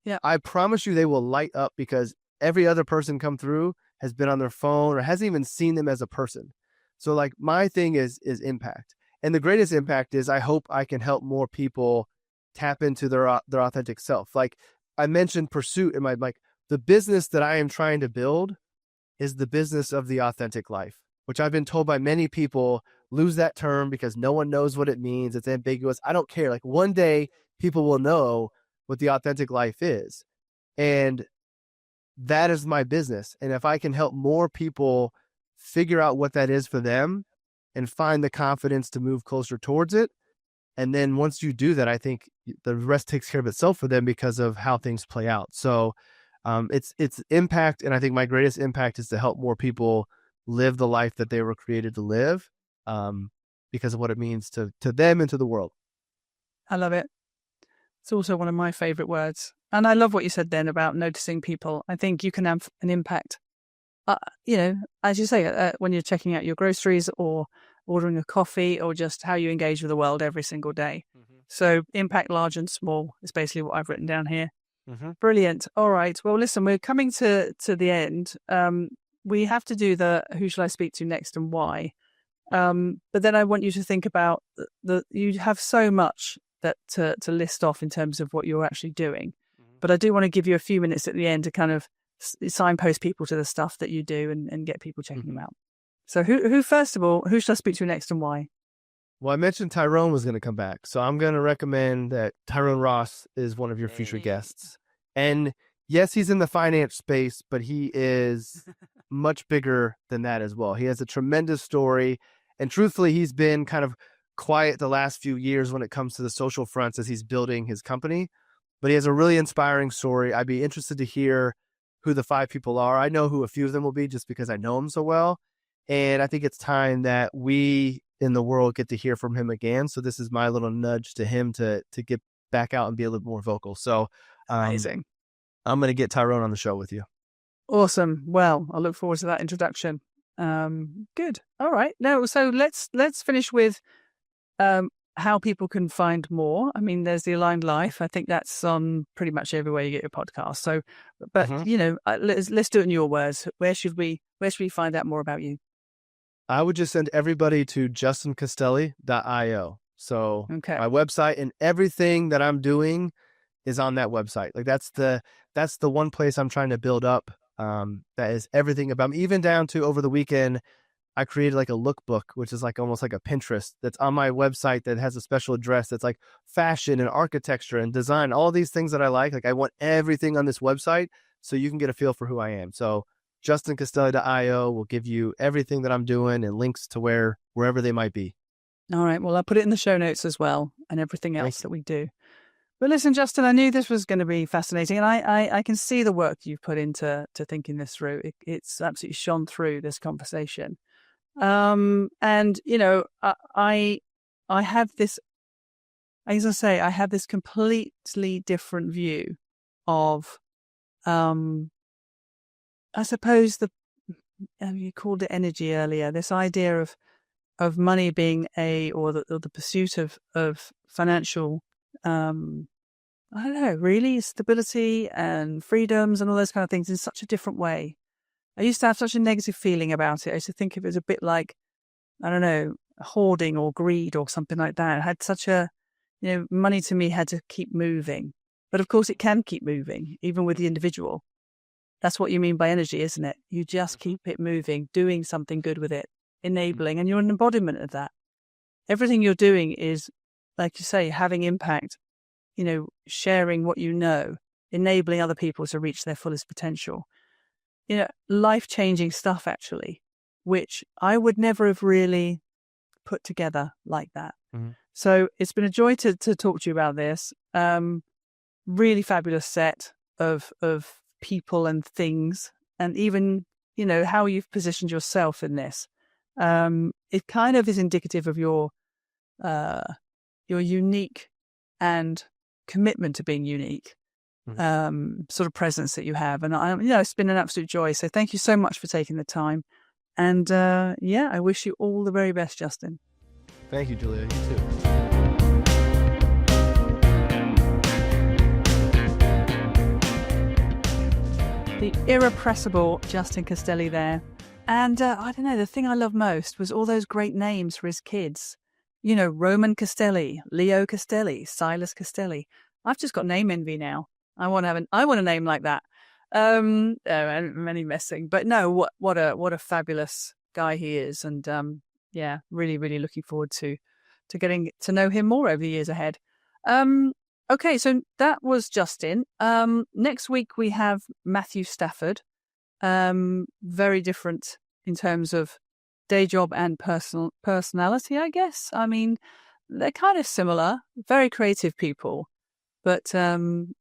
Yeah. I promise you they will light up because every other person come through has been on their phone or hasn't even seen them as a person. So like my thing is impact. And the greatest impact is I hope I can help more people tap into their authentic self. Like I mentioned pursuit in my, like the business that I am trying to build is the business of the authentic life, which I've been told by many people lose that term because no one knows what it means. It's ambiguous. I don't care. Like one day people will know what the authentic life is. And that is my business. And if I can help more people figure out what that is for them and find the confidence to move closer towards it. And then once you do that, I think the rest takes care of itself for them because of how things play out. So it's impact. And I think my greatest impact is to help more people live the life that they were created to live because of what it means to them and to the world. I love it. It's also one of my favorite words. And I love what you said then about noticing people. I think you can have an impact, as you say, when you're checking out your groceries or ordering a coffee or just how you engage with the world every single day. So impact large and small is basically what I've written down here. Brilliant. All right. Well, listen, we're coming to the end. We have to do the who shall I speak to next and why. But then I want you to think about you have so much that to list off in terms of what you're actually doing. But I do want to give you a few minutes at the end to kind of signpost people to the stuff that you do and get people checking them out. So who first of all, who should I speak to next and why? Well, I mentioned Tyrone was going to come back. So I'm going to recommend that Tyrone Ross is one of your future guests. And yes, he's in the finance space, but he is much bigger than that as well. He has a tremendous story. And truthfully, he's been kind of quiet the last few years when it comes to the social fronts as he's building his company. But he has a really inspiring story. I'd be interested to hear who the 5 people are. I know who a few of them will be just because I know him so well. And I think it's time that we in the world get to hear from him again. So this is my little nudge to him to get back out and be a little more vocal. So amazing. I'm going to get Tyrone on the show with you. Awesome. Well, I look forward to that introduction. Good. All right. Now, so let's finish with how people can find more. I mean, there's the Aligned Life. I think that's on pretty much everywhere you get your podcast. So, but let's do it in your words. Where should we find out more about you? I would just send everybody to justincastelli.io. So my website and everything that I'm doing is on that website. Like that's the one place I'm trying to build up. That is everything about me, even down to over the weekend. I created like a lookbook, which is like almost like a Pinterest that's on my website that has a special address that's like fashion and architecture and design, all these things that I like. Like I want everything on this website so you can get a feel for who I am. So justincastelli.io will give you everything that I'm doing and links to wherever they might be. All right. Well, I'll put it in the show notes as well and everything else that we do. But listen, Justin, I knew this was going to be fascinating, and I can see the work you've put into thinking this through. It's absolutely shone through this conversation. And I have this, as I say, I have this completely different view of, I suppose you called it energy earlier, this idea of money being or the pursuit of financial, I don't know, really stability and freedoms and all those kind of things in such a different way. I used to have such a negative feeling about it. I used to think of it as a bit like, I don't know, hoarding or greed or something like that. It had such a, money to me had to keep moving. But of course it can keep moving, even with the individual. That's what you mean by energy, isn't it? You just keep it moving, doing something good with it, enabling, and you're an embodiment of that. Everything you're doing is, like you say, having impact, sharing what you know, enabling other people to reach their fullest potential. Life-changing stuff, actually, which I would never have really put together like that. Mm-hmm. So it's been a joy to talk to you about this. Really fabulous set of people and things, and even, how you've positioned yourself in this. It kind of is indicative of your unique and commitment to being unique. Sort of presence that you have. And it's been an absolute joy. So thank you so much for taking the time. And I wish you all the very best, Justin. Thank you, Julia. You too. The irrepressible Justin Castelli there. And I don't know, the thing I love most was all those great names for his kids. Roman Castelli, Leo Castelli, Silas Castelli. I've just got name envy now. I want a name like that. And many messing, but no, what a fabulous guy he is. And really, really looking forward to getting to know him more over the years ahead. Okay, so that was Justin. Next week we have Matthew Stafford. Very different in terms of day job and personality, I guess. I mean, they're kind of similar, very creative people. But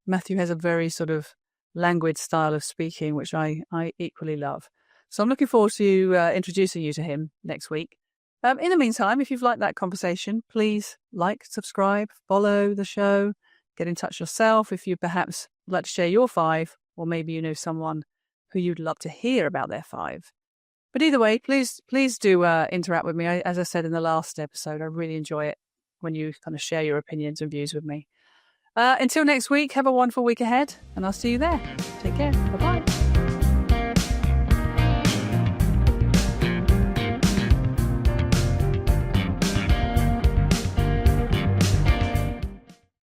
Matthew has a very sort of languid style of speaking, which I equally love. So I'm looking forward to introducing you to him next week. In the meantime, if you've liked that conversation, please like, subscribe, follow the show, get in touch yourself if you perhaps would like to share your 5, or maybe you know someone who you'd love to hear about their 5. But either way, please do interact with me. As I said in the last episode, I really enjoy it when you kind of share your opinions and views with me. Until next week, have a wonderful week ahead, and I'll see you there. Take care. Bye-bye.